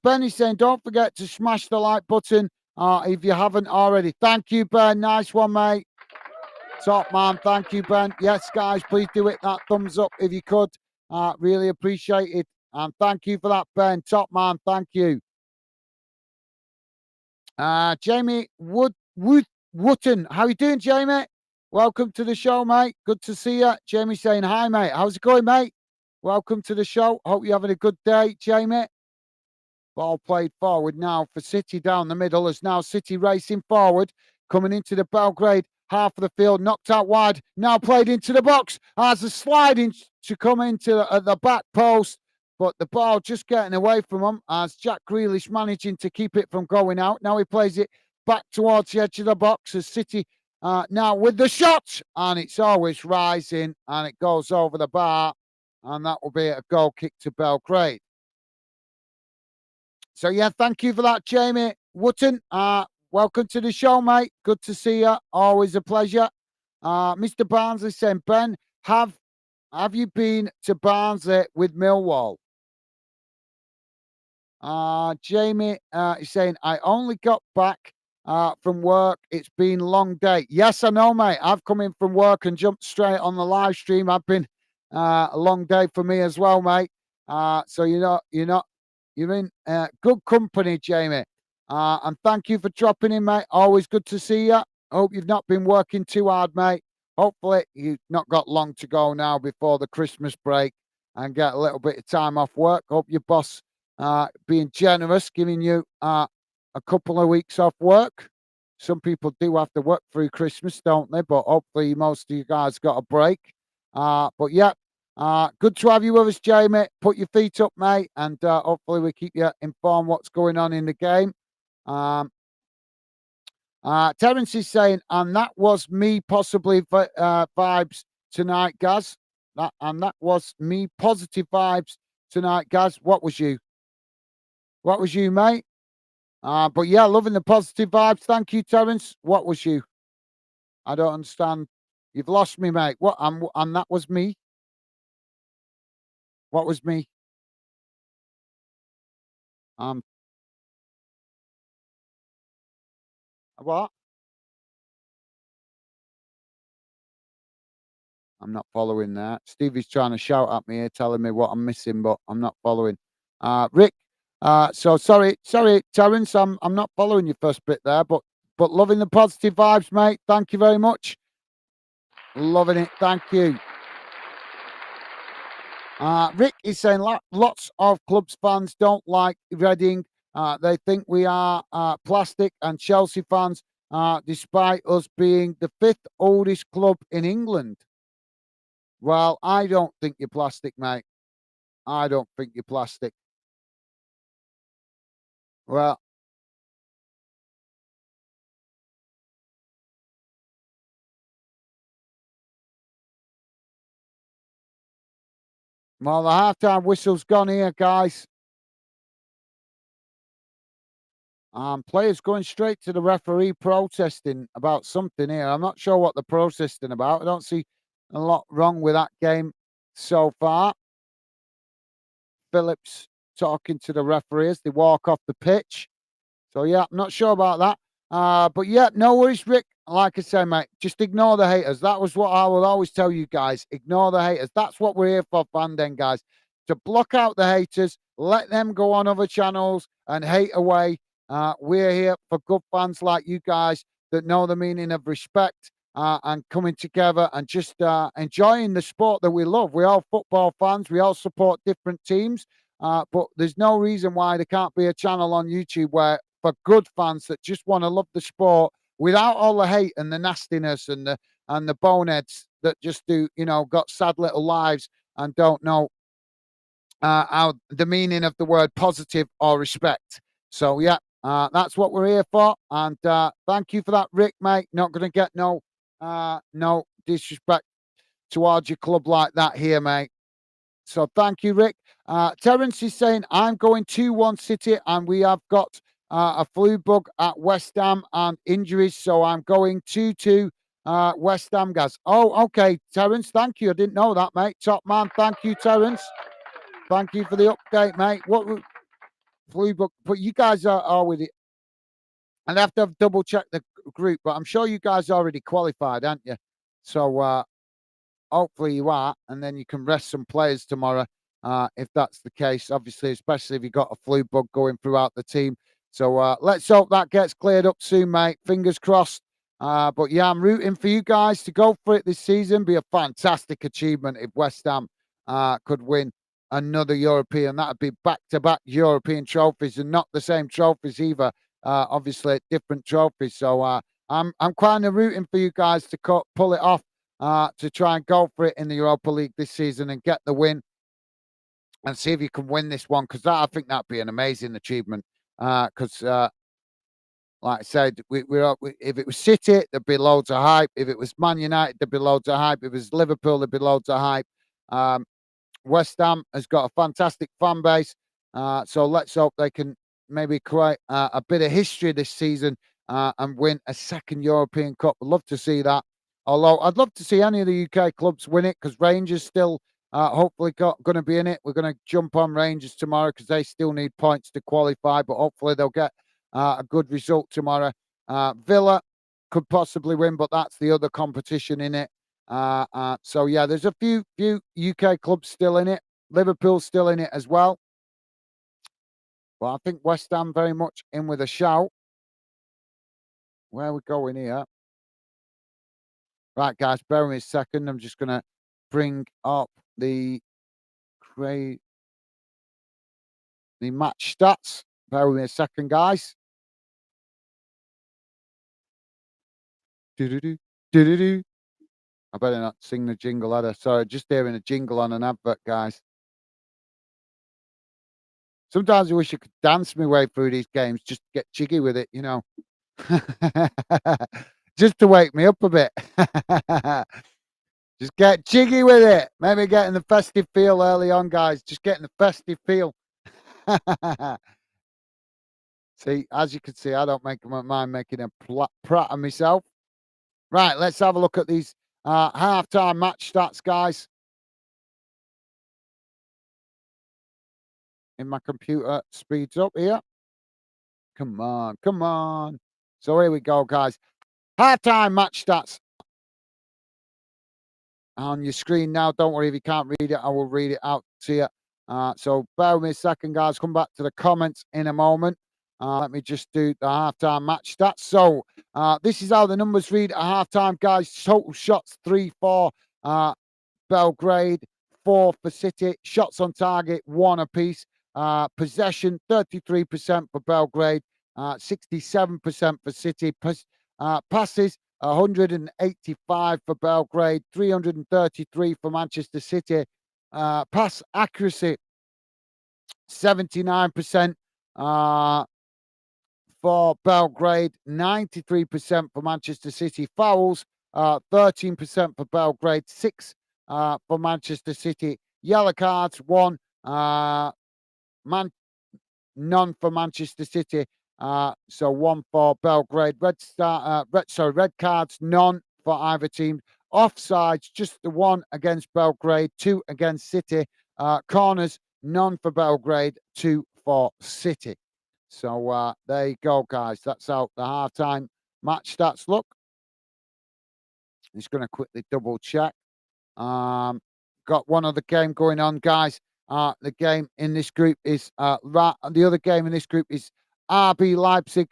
Benny's saying, don't forget to smash the like button if you haven't already. Thank you, Ben. Nice one, mate. Top man. Thank you, Ben. Yes, guys, please do it that thumbs up if you could. Really appreciate it. And thank you for that, Ben. Top man. Thank you. Jamie Wooten. How you doing, Jamie? Welcome to the show, mate. Good to see you. Jamie saying hi, mate. How's it going, mate? Welcome to the show. Hope you're having a good day, Jamie. Ball played forward now for City down the middle as now City racing forward, coming into the Belgrade half of the field, knocked out wide, now played into the box, has a sliding to come into the back post, but the ball just getting away from him as Jack Grealish managing to keep it from going out. Now he plays it back towards the edge of the box as City now with the shot, and it's always rising and it goes over the bar, and that will be a goal kick to Belgrade. So, yeah, thank you for that, Jamie Wooten. Welcome to the show, mate. Good to see you. Always a pleasure. Mr. Barnsley saying, Ben, have you been to Barnsley with Millwall? Jamie is saying, I only got back from work. It's been a long day. Yes, I know, mate. I've come in from work and jumped straight on the live stream. I've been a long day for me as well, mate. So you're in good company, Jamie. And thank you for dropping in, mate. Always good to see you. Hope you've not been working too hard, mate. Hopefully you've not got long to go now before the Christmas break and get a little bit of time off work. Hope your boss being generous, giving you a couple of weeks off work. Some people do have to work through Christmas, don't they? But hopefully most of you guys got a break. But yeah, good to have you with us, Jamie. Put your feet up, mate, and hopefully we keep you informed what's going on in the game. Terence is saying, and that was me possibly vibes tonight, Gaz. That was me positive vibes tonight, Gaz. What was you? What was you, mate? But yeah, loving the positive vibes. Thank you, Terence. What was you? I don't understand. You've lost me, mate. What? And that was me. What was me? What? I'm not following that. Stevie's trying to shout at me here, telling me what I'm missing, but I'm not following. Rick, so sorry, Terence, I'm not following your first bit there, but loving the positive vibes, mate. Thank you very much. Loving it. Thank you. Rick is saying lots of clubs fans don't like Reading. They think we are plastic, and Chelsea fans, despite us being the 5th oldest club in England. Well, I don't think you're plastic, mate. I don't think you're plastic. Well, the halftime whistle's gone here, guys. Players going straight to the referee protesting about something here. I'm not sure what they're protesting about. I don't see a lot wrong with that game so far. Phillips talking to the referees. They walk off the pitch. So, yeah, I'm not sure about that. But, yeah, no worries, Rick. Like I say, mate, just ignore the haters. That was what I will always tell you guys. Ignore the haters. That's what we're here for, Fandom, guys. To block out the haters, let them go on other channels and hate away. We're here for good fans like you guys that know the meaning of respect and coming together and just enjoying the sport that we love. We're all football fans. We all support different teams. But there's no reason why there can't be a channel on YouTube where for good fans that just want to love the sport without all the hate and the nastiness and the boneheads that just do, got sad little lives and don't know how the meaning of the word positive or respect. So, yeah, that's what we're here for. And thank you for that, Rick, mate. Not going to get no disrespect towards your club like that here, mate. So thank you, Rick. Terence is saying, I'm going 2-1 City, and we have got a flu bug at West Ham and injuries. So I'm going 2-2 West Ham, guys. Oh, okay, Terence. Thank you. I didn't know that, mate. Top man. Thank you, Terence. Thank you for the update, mate. Flu book? But you guys are with it. And I have to double check the group, but I'm sure you guys already qualified, aren't you? So hopefully you are, and then you can rest some players tomorrow if that's the case. Obviously, especially if you've got a flu bug going throughout the team. So let's hope that gets cleared up soon, mate. Fingers crossed. But yeah, I'm rooting for you guys to go for it this season. Be a fantastic achievement if West Ham could win another European. That would be back-to-back European trophies, and not the same trophies either. Obviously, different trophies. So I'm kind of rooting for you guys to pull it off. To try and go for it in the Europa League this season and get the win and see if you can win this one, because I think that'd be an amazing achievement. Because, like I said, if it was City, there'd be loads of hype. If it was Man United, there'd be loads of hype. If it was Liverpool, there'd be loads of hype. West Ham has got a fantastic fan base. So let's hope they can maybe create a bit of history this season and win a second European Cup. I'd love to see that. Although I'd love to see any of the UK clubs win it, because Rangers still hopefully going to be in it. We're going to jump on Rangers tomorrow because they still need points to qualify, but hopefully they'll get a good result tomorrow. Villa could possibly win, but that's the other competition in it. So yeah, there's a few UK clubs still in it. Liverpool's still in it as well. But I think West Ham very much in with a shout. Where are we going here? Right, guys, bear with me a second. I'm just going to bring up the match stats. Bear with me a second, guys. Do-do-do, do-do-do. I better not sing the jingle, either. Sorry, just hearing a jingle on an advert, guys. Sometimes I wish I could dance my way through these games, just to get jiggy with it, just to wake me up a bit. Just get jiggy with it. Maybe getting the festive feel early on, guys. Just getting the festive feel. See, as you can see, I don't mind making a prat of myself. Right, let's have a look at these half-time match stats, guys. In my computer speeds up here. Come on, come on. So here we go, guys. Half-time match stats on your screen now. Don't worry if you can't read it. I will read it out to you. So bear with me a second, guys. Come back to the comments in a moment. Let me just do the half-time match stats. So this is how the numbers read at half-time, guys. Total shots, 3-4. Belgrade, 4 for City. Shots on target, 1 apiece. Possession, 33% for Belgrade. 67% for City. Passes, 185 for Belgrade, 333 for Manchester City. Pass accuracy, 79% for Belgrade, 93% for Manchester City. Fouls, 13% for Belgrade, 6 for Manchester City. Yellow cards, 1. None for Manchester City. So 1 for Belgrade. Red cards, none for either team. Offsides, just the 1 against Belgrade, 2 against City. Corners, none for Belgrade, 2 for City. So there you go, guys. That's how the half-time match stats look. Just going to quickly double check. Got one other game going on, guys. The game in this group is the other game in this group is RB Leipzig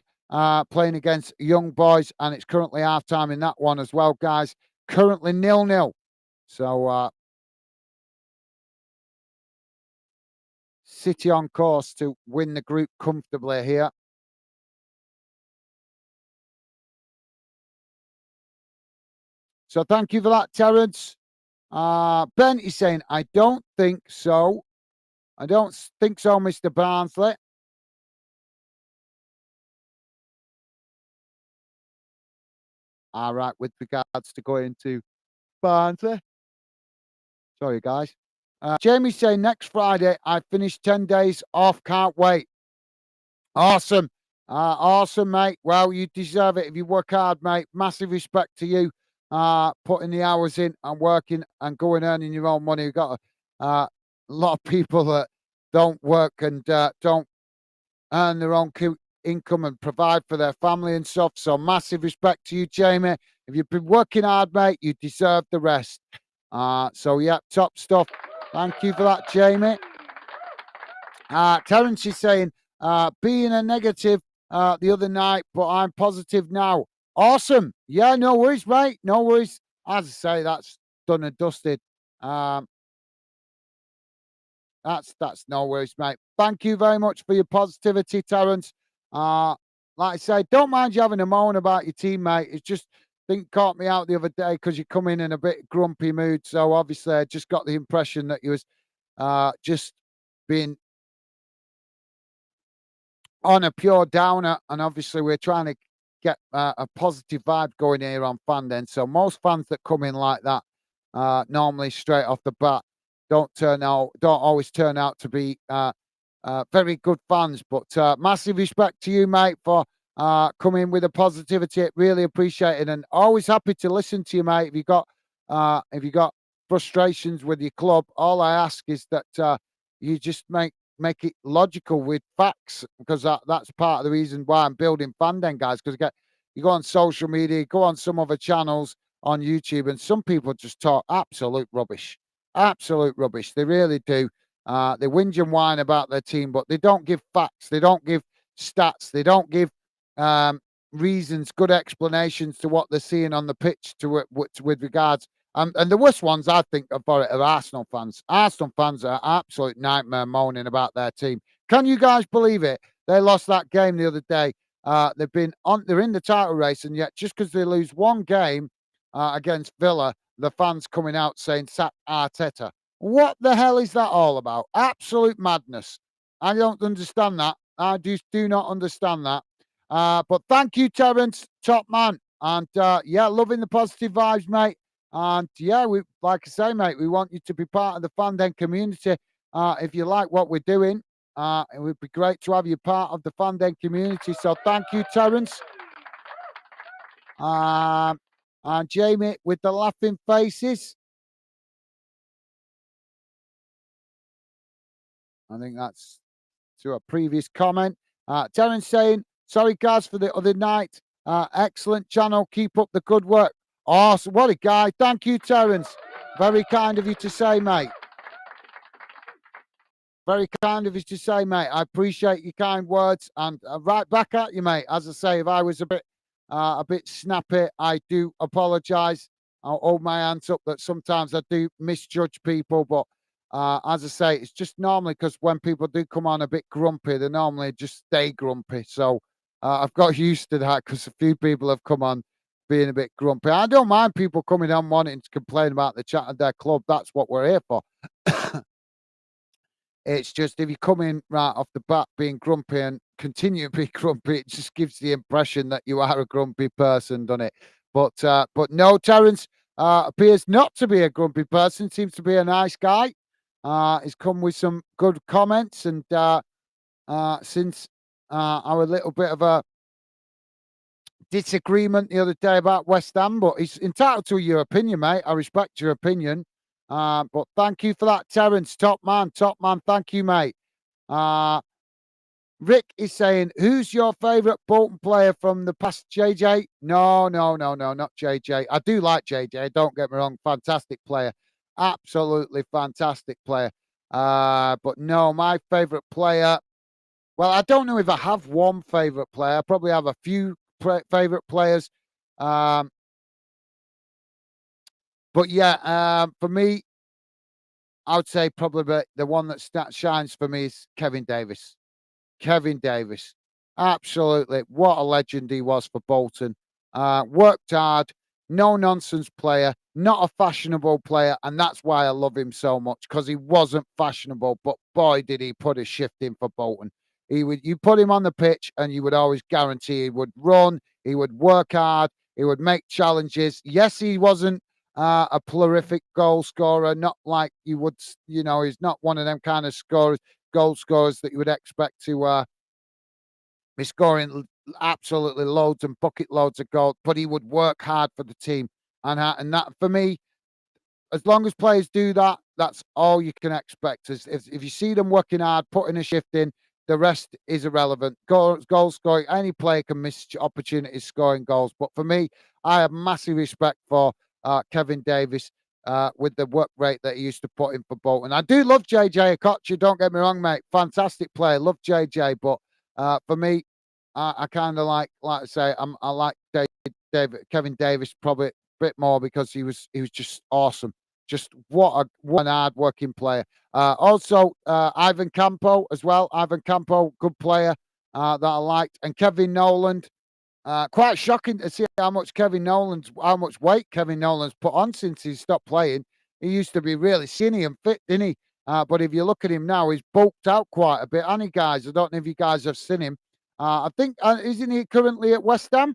playing against Young Boys, and it's currently half-time in that one as well, guys. Currently 0-0. So City on course to win the group comfortably here. So thank you for that, Terence. Ben is saying, I don't think so. I don't think so, Mr. Barnsley. All right, with regards to going to Barnsley. Sorry, guys. Jamie's saying, next Friday, I finished 10 days off. Can't wait. Awesome. Awesome, mate. Well, you deserve it if you work hard, mate. Massive respect to you. Putting the hours in and working and going earning your own money. You've got to lot of people that don't work and don't earn their own income and provide for their family and stuff. So massive respect to you, Jamie. If you've been working hard, mate, you deserve the rest. So yeah, top stuff. Thank you for that, Jamie. Terence is saying, being a negative the other night, but I'm positive now. Awesome. Yeah, no worries, mate. No worries. As I say, that's done and dusted. Um, that's no worries, mate. Thank you very much for your positivity, Terence. Like I say, don't mind you having a moan about your teammate. It's just think caught me out the other day because you come in a bit grumpy mood. So obviously, I just got the impression that you was just being on a pure downer, and obviously we're trying to get a positive vibe going here on Fan Den. So most fans that come in like that, normally straight off the bat, don't always turn out to be very good fans. But massive respect to you, mate, for coming with a positivity. Really appreciate it, and always happy to listen to you, mate. If you got frustrations with your club, all I ask is that you just make it logical with facts, because that's part of the reason why I'm building Fan Den, guys. Because you go on social media, go on some other channels on YouTube, and some people just talk absolute rubbish. Absolute rubbish. They really do. They whinge and whine about their team, but they don't give facts. They don't give stats. They don't give um, reasons, good explanations to what they're seeing on the pitch with regards. And the worst ones, I think, for it are Arsenal fans. Arsenal fans are absolute nightmare moaning about their team. Can you guys believe it? They lost that game the other day. They're in the title race, and yet just because they lose one game against Villa, the fans coming out saying sack Arteta. What the hell is that all about? Absolute madness. I don't understand that. I just do not understand that. But thank you, Terence, top man. And yeah, loving the positive vibes, mate. And yeah, we like I say, mate, we want you to be part of the Fan Den community. If you like what we're doing, it would be great to have you part of the Fan Den community. So thank you, Terence. And Jamie with the laughing faces. I think that's to a previous comment. Terence saying, sorry, guys, for the other night. Excellent channel. Keep up the good work. Awesome. What a guy. Thank you, Terence. Very kind of you to say, mate. Very kind of you to say, mate. I appreciate your kind words, and right back at you, mate. As I say, if I was a bit snappy, I do apologise. I'll hold my hands up that sometimes I do misjudge people, but as I say, it's just normally because when people do come on a bit grumpy, they normally just stay grumpy. So I've got used to that because a few people have come on being a bit grumpy. I don't mind people coming on wanting to complain about the chat of their club. That's what we're here for. It's just if you come in right off the bat being grumpy and continue to be grumpy, it just gives the impression that you are a grumpy person, doesn't it? But no, Terence appears not to be a grumpy person. Seems to be a nice guy. He's come with some good comments, and since our little bit of a disagreement the other day about West Ham, but he's entitled to your opinion, mate. I respect your opinion. But thank you for that, Terence. Top man, top man. Thank you, mate. Rick is saying, who's your favourite Bolton player from the past, JJ? No, not JJ. I do like JJ, don't get me wrong. Fantastic player. Absolutely fantastic player. But no, my favourite player, well, I don't know if I have one favourite player. I probably have a few favourite players. But yeah, for me, I would say probably the one that shines for me is Kevin Davis. Kevin Davis. Absolutely. What a legend he was for Bolton. Worked hard, no nonsense player, not a fashionable player. And that's why I love him so much, because he wasn't fashionable, but boy, did he put a shift in for Bolton. You put him on the pitch and you would always guarantee he would run, he would work hard, he would make challenges. Yes, he wasn't a prolific goal scorer, not like you would, he's not one of them kind of goal scorers that you would expect to be scoring absolutely loads and bucket loads of goals, but he would work hard for the team. And that, for me, as long as players do that, that's all you can expect. If you see them working hard, putting a shift in, the rest is irrelevant. Goal scoring, any player can miss opportunities scoring goals. But for me, I have massive respect for Kevin Davis with the work rate that he used to put in for Bolton. I do love JJ Okocha, don't get me wrong, mate. Fantastic player. Love JJ. But for me, I kind of like I say, I like Kevin Davis probably a bit more because he was just awesome. Just what an hard working player. Also, Ivan Campo as well. Ivan Campo, good player that I liked, and Kevin Nolan. Quite shocking to see how much weight Kevin Nolan's put on since he stopped playing. He used to be really skinny and fit, didn't he? But if you look at him now, he's bulked out quite a bit. And guys, I don't know if you guys have seen him. I think isn't he currently at West Ham?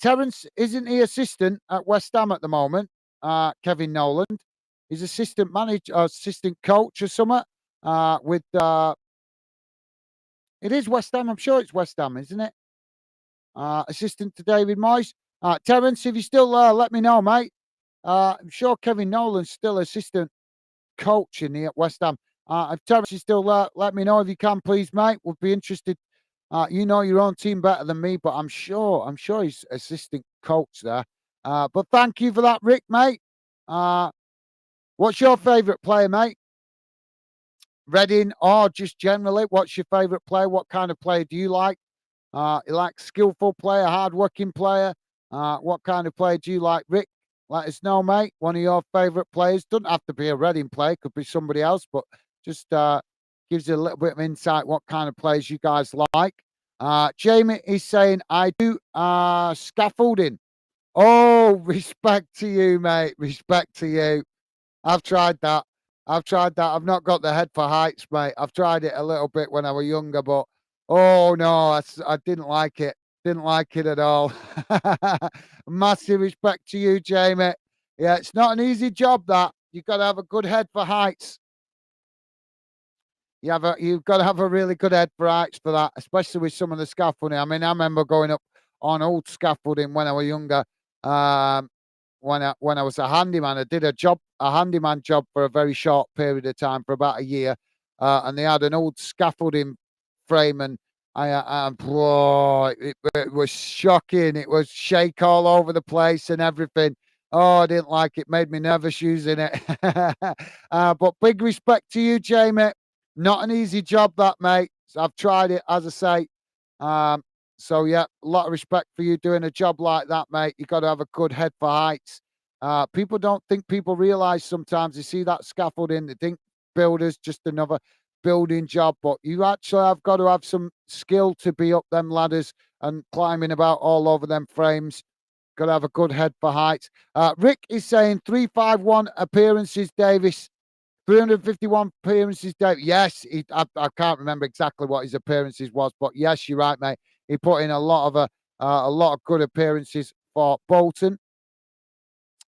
Terence, isn't he assistant at West Ham at the moment? Kevin Nolan, he's assistant manager, assistant coach or something. With it is West Ham. I'm sure it's West Ham, isn't it? Assistant to David Moyes. Terence, if you're still there, let me know, mate. I'm sure Kevin Nolan's still assistant coach in here at West Ham. If Terence is still there, let me know if you can, please, mate. Would be interested. You know your own team better than me, but I'm sure he's assistant coach there. But thank you for that, Rick, mate. What's your favourite player, mate? Reading or just generally, what's your favourite player? What kind of player do you like? You like skillful player, hard-working player? What kind of player do you like, Rick? Let us know, mate. One of your favourite players. Doesn't have to be a Reading player. Could be somebody else, but just gives you a little bit of insight what kind of players you guys like. Jamie is saying, I do scaffolding. Oh, respect to you, mate. Respect to you. I've tried that. I've not got the head for heights, mate. I've tried it a little bit when I was younger, but oh no, I didn't like it. Didn't like it at all. Massive respect to you, Jamie. Yeah, it's not an easy job, that. You've got to have a good head for heights. You've got to have a really good head for heights for that, especially with some of the scaffolding. I mean, I remember going up on old scaffolding when I was younger. When I was a handyman, I did a handyman job for a very short period of time, for about a year, and they had an old scaffolding frame, and it was shocking. It was shake all over the place and everything. Oh, I didn't like it. Made me nervous using it. But big respect to you, Jamie. Not an easy job, that, mate. I've tried it, as I say. So, yeah, a lot of respect for you doing a job like that, mate. You've got to have a good head for heights. People don't think people realise sometimes they see that scaffolding, they think builders, just another building job. But you actually have got to have some skill to be up them ladders and climbing about all over them frames. Got to have a good head for heights. Rick is saying 351 appearances, Davis. 351 appearances, Dave. Yes, I can't remember exactly what his appearances was, but yes, you're right, mate. He put in a lot of good appearances for Bolton,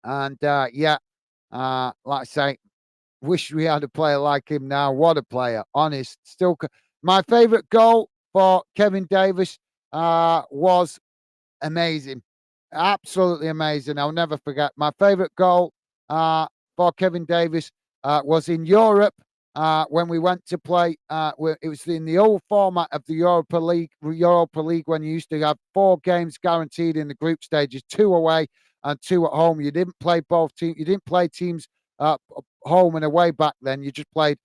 and like I say, wish we had a player like him now. What a player, honest. Still, my favourite goal for Kevin Davis was amazing, absolutely amazing. I'll never forget my favourite goal for Kevin Davis. Was in Europe when we went to play. It was in the old format of the Europa League when you used to have 4 games guaranteed in the group stages, 2 away and 2 at home. You didn't play both teams. You didn't play teams home and away back then. You just played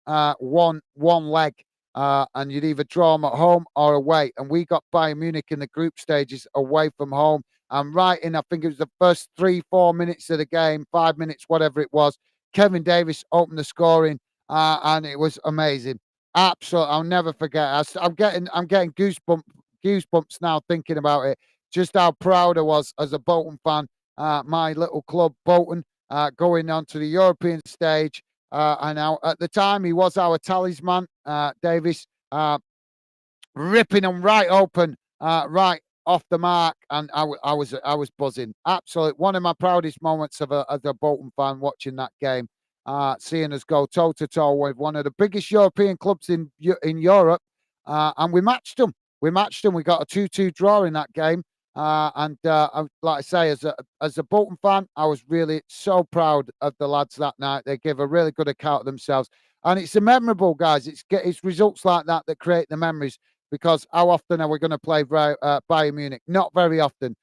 one leg, and you'd either draw them at home or away. And we got Bayern Munich in the group stages away from home. And right in, I think it was the first 3-4 minutes of the game, 5 minutes, whatever it was, Kevin Davis opened the scoring, and it was amazing. Absolutely, I'll never forget. I'm getting goosebumps now thinking about it. Just how proud I was as a Bolton fan. My little club, Bolton, going on to the European stage. And now, at the time, he was our talisman, Davis, ripping them right open, right off the mark, and I was buzzing. Absolutely, one of my proudest moments as a Bolton fan watching that game, seeing us go toe to toe with one of the biggest European clubs in Europe, and we matched them. We got a 2-2 draw in that game, Like I say, as a Bolton fan, I was really so proud of the lads that night. They gave a really good account of themselves, and it's a memorable, guys. It's results like that that create the memories. Because how often are we going to play Bayern Munich? Not very often,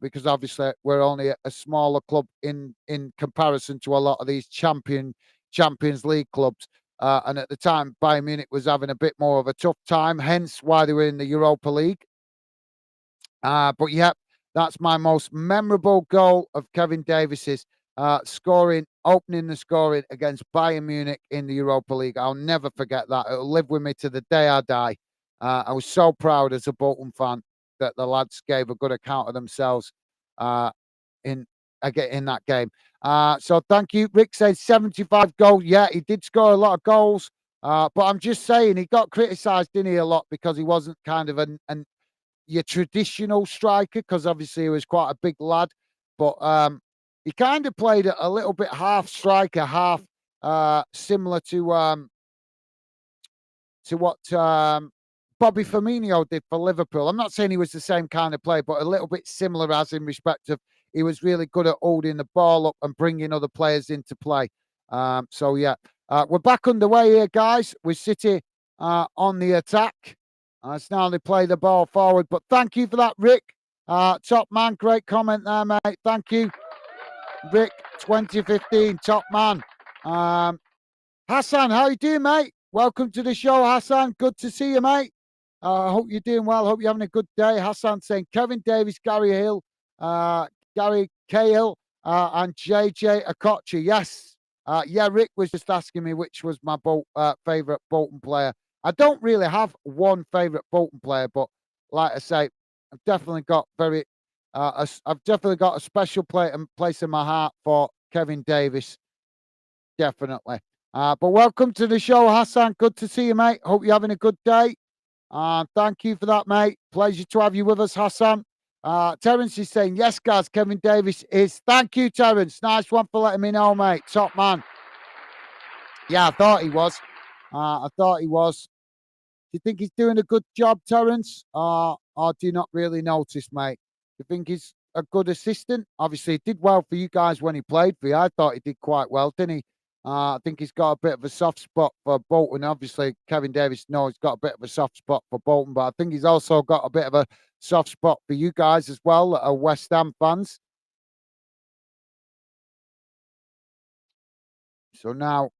because obviously we're only a smaller club in comparison to a lot of these Champions League clubs. And at the time, Bayern Munich was having a bit more of a tough time, hence why they were in the Europa League. But yeah, that's my most memorable goal of Kevin Davis's opening the scoring against Bayern Munich in the Europa League. I'll never forget that. It'll live with me to the day I die. I was so proud as a Bolton fan that the lads gave a good account of themselves uh, in in that game. So thank you. Rick says 75 goals. Yeah, he did score a lot of goals. But I'm just saying he got criticised, didn't he, a lot because he wasn't kind of an your traditional striker because obviously he was quite a big lad, but he kind of played a little bit half striker, half similar to what Bobby Firmino did for Liverpool. I'm not saying he was the same kind of player, but a little bit similar as in respect of he was really good at holding the ball up and bringing other players into play. So yeah, we're back underway here, guys. With City on the attack. So now they play the ball forward. But thank you for that, Rick. Top man, great comment there, mate. Thank you, Rick. 2015, top man. Hassan, how you doing, mate? Welcome to the show, Hassan. Good to see you, mate. I hope you're doing well. Hope you're having a good day. Hassan saying Kevin Davis, Gary Hill, Gary Cahill, and JJ Okocha. Yes. Yeah, Rick was just asking me which was my favourite Bolton player. I don't really have one favourite Bolton player, but like I say, I've definitely got I've definitely got a special place in my heart for Kevin Davis. Definitely. But welcome to the show, Hassan. Good to see you, mate. Hope you're having a good day. Thank you for that, mate. Pleasure to have you with us, Hassan. Terence is saying, yes, guys, Kevin Davis is. Thank you, Terence. Nice one for letting me know, mate. Top man. Yeah, I thought he was. I thought he was. Do you think he's doing a good job, Terence? Or do you not really notice, mate? Do you think he's a good assistant? Obviously, he did well for you guys when he played for you. I thought he did quite well, didn't he? I think he's got a bit of a soft spot for Bolton. Obviously, Kevin Davis knows he's got a bit of a soft spot for Bolton, but I think he's also got a bit of a soft spot for you guys as well, that are West Ham fans. So now,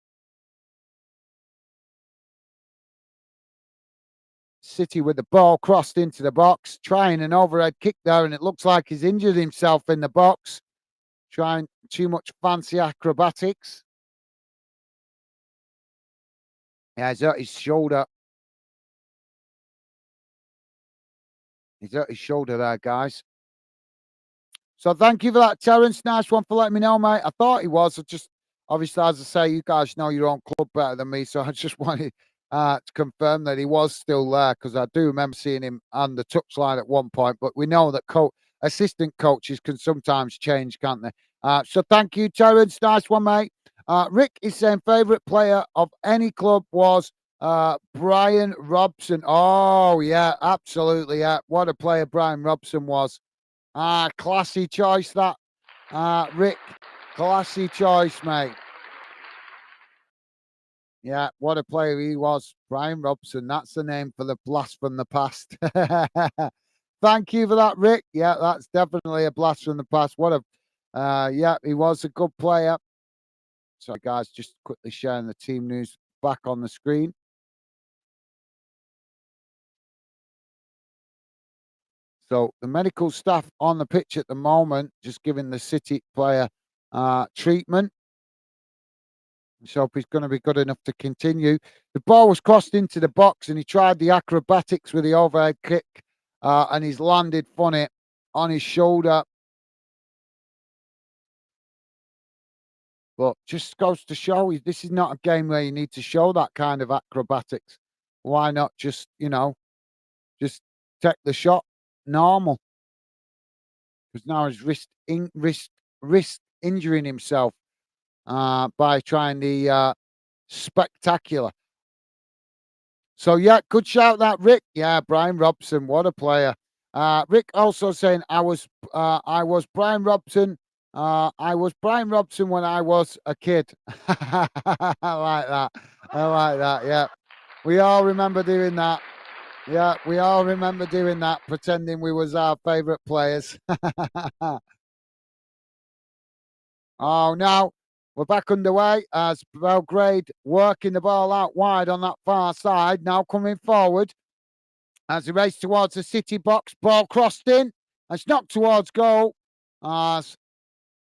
City with the ball crossed into the box, trying an overhead kick there, and it looks like he's injured himself in the box, trying too much fancy acrobatics. Yeah, he's hurt his shoulder. He's hurt his shoulder there, guys. So thank you for that, Terence. Nice one for letting me know, mate. I thought he was. I just, obviously, as I say, you guys know your own club better than me, so I just wanted to confirm that he was still there because I do remember seeing him on the touchline at one point. But we know that assistant coaches can sometimes change, can't they? So thank you, Terence. Nice one, mate. Rick is saying favourite player of any club was Brian Robson. Oh, yeah, absolutely. Yeah. What a player Brian Robson was. Classy choice that, Rick. Classy choice, mate. Yeah, what a player he was. Brian Robson. That's the name for the blast from the past. Thank you for that, Rick. Yeah, that's definitely a blast from the past. Yeah, he was a good player. Sorry, guys, just quickly sharing the team news back on the screen. So the medical staff on the pitch at the moment, just giving the City player treatment. So hope he's going to be good enough to continue. The ball was crossed into the box and he tried the acrobatics with the overhead kick and he's landed funny on his shoulder. But just goes to show you, this is not a game where you need to show that kind of acrobatics. Why not just, just take the shot normal? Because now he's risk injuring himself by trying the spectacular. So, yeah, good shout that, Rick. Yeah, Brian Robson, what a player. Rick also saying I was Brian Robson. I was Brian Robson when I was a kid. I like that. I like that. Yeah, we all remember doing that. Yeah, we all remember doing that, pretending we was our favourite players. Oh, now we're back underway as Belgrade working the ball out wide on that far side. Now coming forward as he race towards the City box. Ball crossed in. It's knocked towards goal. As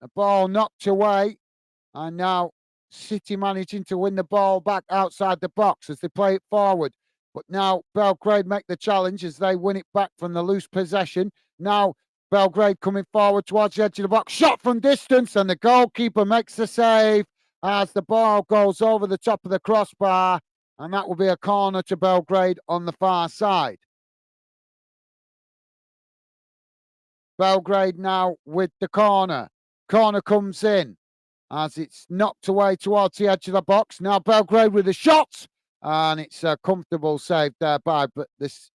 the ball knocked away. And now City managing to win the ball back outside the box as they play it forward. But now Belgrade make the challenge as they win it back from the loose possession. Now Belgrade coming forward towards the edge of the box. Shot from distance and the goalkeeper makes the save as the ball goes over the top of the crossbar. And that will be a corner to Belgrade on the far side. Belgrade now with the corner. Corner comes in as it's knocked away towards the edge of the box. Now Belgrade with a shot, and it's a comfortable save there by but this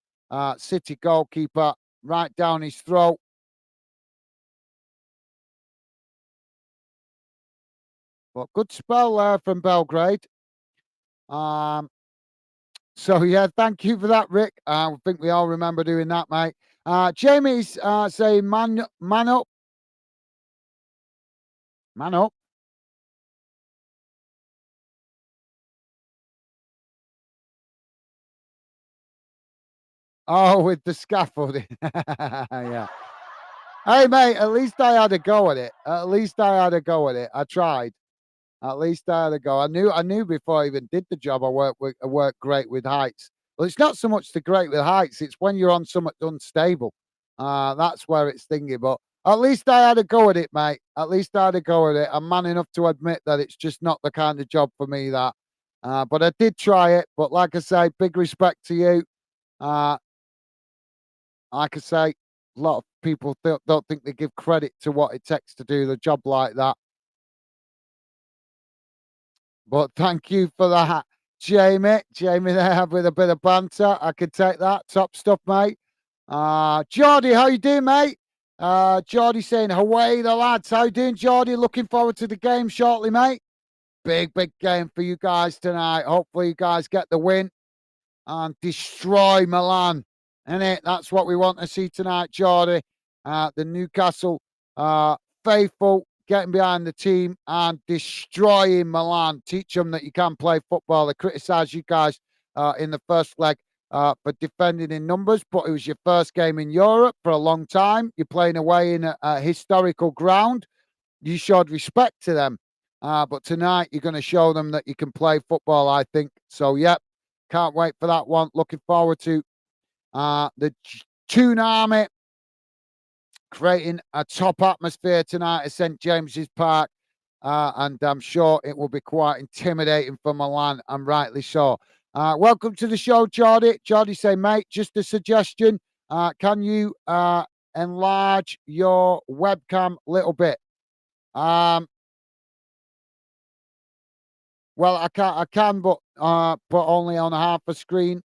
City goalkeeper right down his throat. But good spell there from Belgrade. So yeah, thank you for that, Rick. I think we all remember doing that, mate. Jamie's saying man up. Man up. Oh, with the scaffolding. Yeah. Hey, mate, at least I had a go at it. At least I had a go at it. I tried. At least I had a go. I knew before I even did the job. I work great with heights. Well, it's not so much the great with heights. It's when you're on something unstable. That's where it's thingy. But at least I had a go at it, mate. At least I had a go at it. I'm man enough to admit that it's just not the kind of job for me. That. But I did try it. But like I say, big respect to you. Uh, like I say, a lot of people don't think they give credit to what it takes to do the job like that. But thank you for that, Jamie. Jamie there with a bit of banter. I can take that. Top stuff, mate. Geordie, how you doing, mate? Geordie saying, away the lads. How you doing, Geordie? Looking forward to the game shortly, mate. Big game for you guys tonight. Hopefully you guys get the win and destroy Milan. Innit? That's what we want to see tonight, Geordie. The Newcastle faithful getting behind the team and destroying Milan. Teach them that you can play football. They criticised you guys in the first leg for defending in numbers, but it was your first game in Europe for a long time. You're playing away in a historical ground. You showed respect to them. But tonight you're going to show them that you can play football, I think. So, yep, can't wait for that one. Looking forward to the Toon Army creating a top atmosphere tonight at St James's Park. And I'm sure it will be quite intimidating for Milan, and rightly so. Welcome to the show, Geordie. Geordie say, mate, just a suggestion. Can you enlarge your webcam a little bit? Well, I can, but only on half a screen.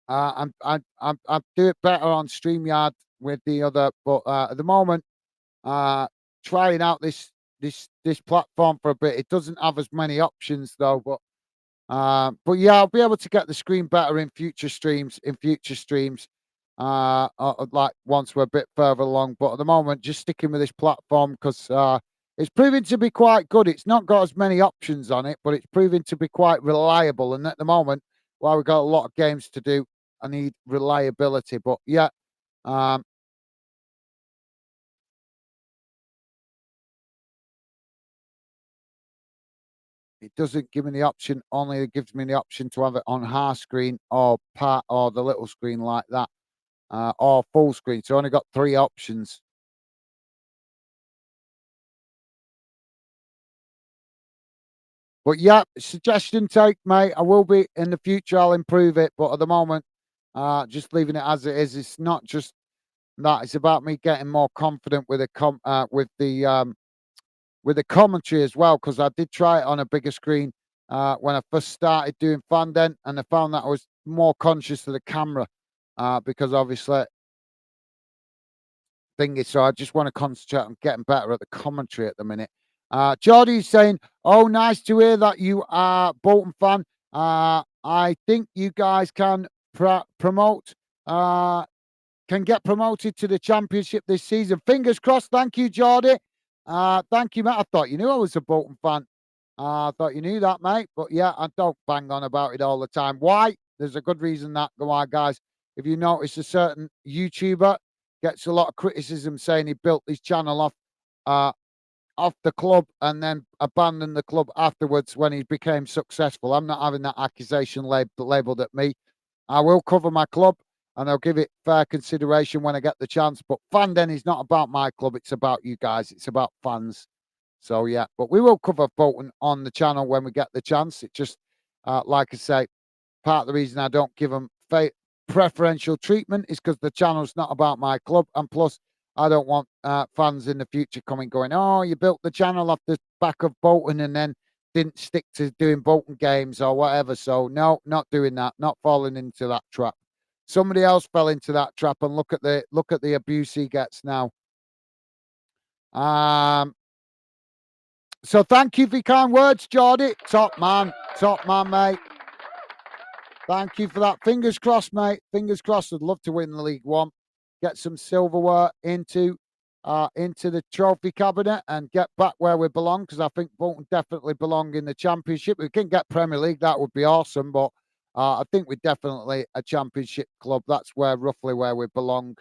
I do it better on StreamYard with the other, but at the moment, trying out this platform for a bit. It doesn't have as many options though, but yeah, I'll be able to get the screen better in future streams. Like once we're a bit further along. But at the moment, just sticking with this platform because it's proving to be quite good. It's not got as many options on it, but it's proving to be quite reliable. And at the moment, while we've got a lot of games to do, I need reliability. But yeah, it doesn't give me the option. Only it gives me the option to have it on half screen or part or the little screen like that, or full screen. So I only got three options. But yeah, suggestion take, mate. I will be in the future. I'll improve it. But at the moment, just leaving it as it is. It's not just that. It's about me getting more confident with with the commentary as well. Because I did try it on a bigger screen when I first started doing Fandent, and I found that I was more conscious of the camera because obviously thingy. So I just want to concentrate on getting better at the commentary at the minute. Geordie's saying, "Oh, nice to hear that you are Bolton fan. I think you guys can promote. Can get promoted to the Championship this season. Fingers crossed. Thank you, Geordie. Thank you, mate. I thought you knew I was a Bolton fan. I thought you knew that, mate. But yeah, I don't bang on about it all the time. Why? There's a good reason that. Go on, guys. If you notice, a certain YouTuber gets a lot of criticism saying he built his channel uh, off the club and then abandoned the club afterwards when he became successful. I'm not having that accusation labeled at me. I will cover my club and I'll give it fair consideration when I get the chance. But Fanden is not about my club. It's about you guys. It's about fans. So, yeah, but we will cover Bolton on the channel when we get the chance. It just, like I say, part of the reason I don't give them preferential treatment is because the channel's not about my club. And plus, I don't want fans in the future coming going, oh, you built the channel off the back of Bolton and then didn't stick to doing Bolton games or whatever. So, no, not doing that. Not falling into that trap. Somebody else fell into that trap and look at the abuse he gets now. So thank you for your kind words, Geordie. Top man, mate. Thank you for that. Fingers crossed, mate. Fingers crossed. I'd love to win the League One, get some silverware into the trophy cabinet and get back where we belong, because I think Bolton definitely belong in the Championship. We can get Premier League, that would be awesome, but I think we're definitely a Championship club. That's roughly where we belong.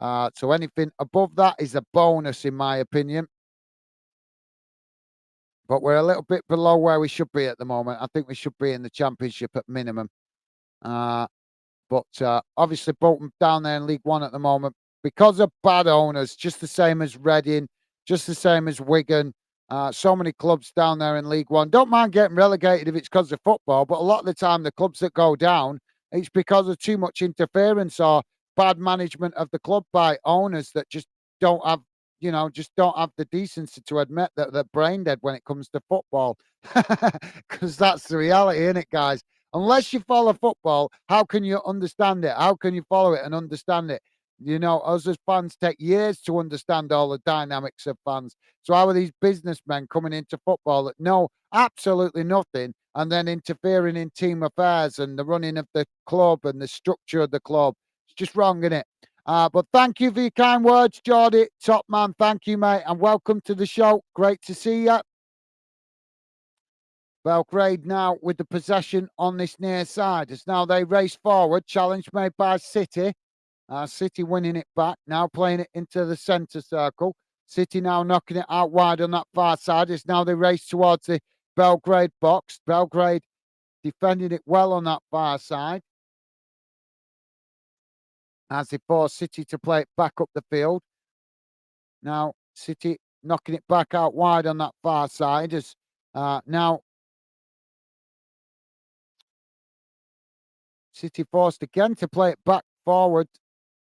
So anything above that is a bonus, in my opinion. But we're a little bit below where we should be at the moment. I think we should be in the Championship at minimum. But obviously Bolton down there in League One at the moment because of bad owners, just the same as Reading, just the same as Wigan. So many clubs down there in League One. Don't mind getting relegated if it's because of football, but a lot of the time the clubs that go down, it's because of too much interference or bad management of the club by owners that just don't have, just don't have the decency to admit that they're brain dead when it comes to football. Because that's the reality, isn't it, guys? Unless you follow football, how can you understand it? How can you follow it and understand it? Us as fans take years to understand all the dynamics of fans. So how are these businessmen coming into football that know absolutely nothing and then interfering in team affairs and the running of the club and the structure of the club? It's just wrong, isn't it? But thank you for your kind words, Geordie. Top man. Thank you, mate. And welcome to the show. Great to see you. Belgrade now with the possession on this near side as now they race forward. Challenge made by City. City winning it back. Now playing it into the centre circle. City now knocking it out wide on that far side as now they race towards the Belgrade box. Belgrade defending it well on that far side as they force City to play it back up the field. Now City knocking it back out wide on that far side as now City forced again to play it back forward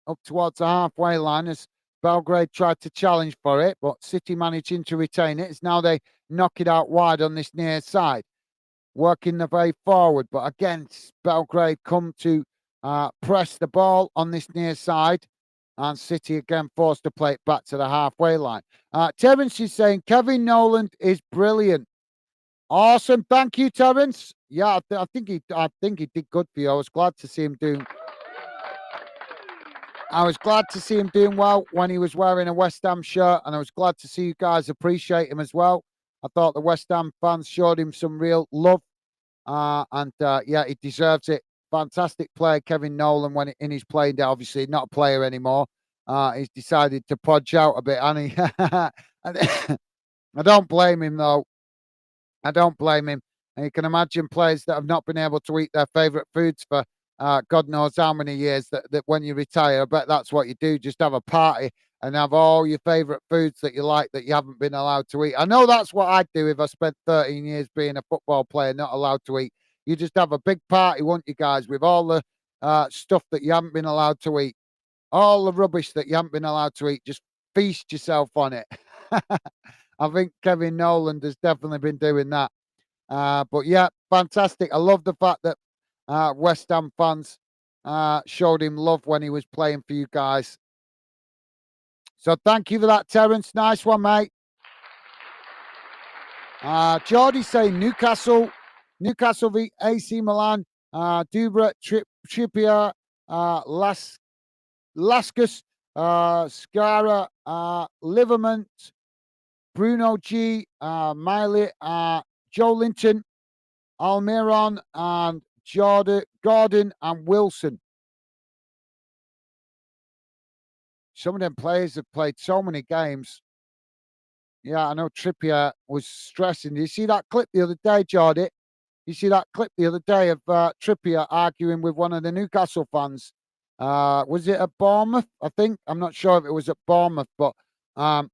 up towards the halfway line as Belgrade tried to challenge for it, but City managing to retain it. It's now they knock it out wide on this near side, working the way forward. But again, Belgrade come to press the ball on this near side, and City again forced to play it back to the halfway line. Terence is saying Kevin Nolan is brilliant. Awesome, thank you, Terence. Yeah, I think he did good for you. I was glad to see him doing well when he was wearing a West Ham shirt, and I was glad to see you guys appreciate him as well. I thought the West Ham fans showed him some real love, and yeah, he deserves it. Fantastic player, Kevin Nolan, when in his playing day. Obviously, not a player anymore. He's decided to podge out a bit, and I don't blame him though. I don't blame him. And you can imagine players that have not been able to eat their favourite foods for God knows how many years, that when you retire, I bet that's what you do. Just have a party and have all your favourite foods that you like that you haven't been allowed to eat. I know that's what I'd do if I spent 13 years being a football player, not allowed to eat. You just have a big party, won't you guys, with all the stuff that you haven't been allowed to eat. All the rubbish that you haven't been allowed to eat. Just feast yourself on it. I think Kevin Nolan has definitely been doing that. But yeah, fantastic. I love the fact that West Ham fans showed him love when he was playing for you guys. So thank you for that, Terence. Nice one, mate. Geordie saying Newcastle v AC Milan, Dubra, Trippier, Laskus, Skara, Livermont, Bruno G, Miley, Joe Linton, Almiron, and Gordon and Wilson. Some of them players have played so many games. Yeah, I know Trippier was stressing. Did you see that clip the other day, Geordie? You see that clip the other day of Trippier arguing with one of the Newcastle fans? Was it at Bournemouth? I think. I'm not sure if it was at Bournemouth, but I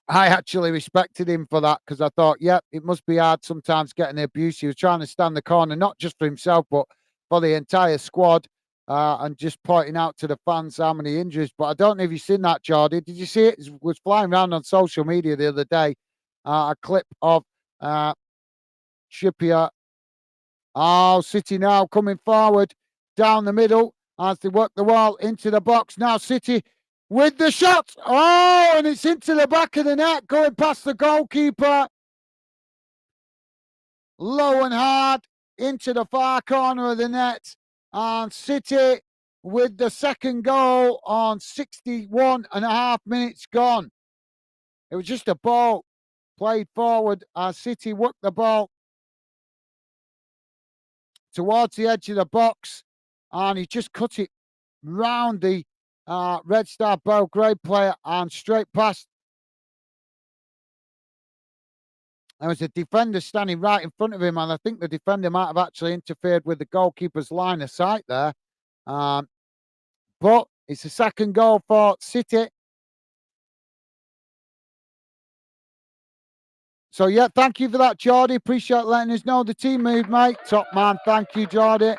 actually respected him for that because I thought, yeah, it must be hard sometimes getting the abuse. He was trying to stand the corner, not just for himself, but for the entire squad, and just pointing out to the fans how many injuries. But I don't know if you've seen that, Jordy. Did you see it? It was flying around on social media the other day, a clip of Trippier. Oh, City now coming forward down the middle as they work the wall into the box. Now City with the shot. Oh, and it's into the back of the net, going past the goalkeeper. Low and hard into the far corner of the net. And City with the second goal on 61 and a half minutes gone. It was just a ball played forward as City worked the ball towards the edge of the box, and he just cut it round the Red Star Belgrade player and straight past. There was a defender standing right in front of him, and I think the defender might have actually interfered with the goalkeeper's line of sight there. But it's the second goal for City. So, yeah, thank you for that, Geordie. Appreciate letting us know the team mood, mate. Top man. Thank you, Geordie.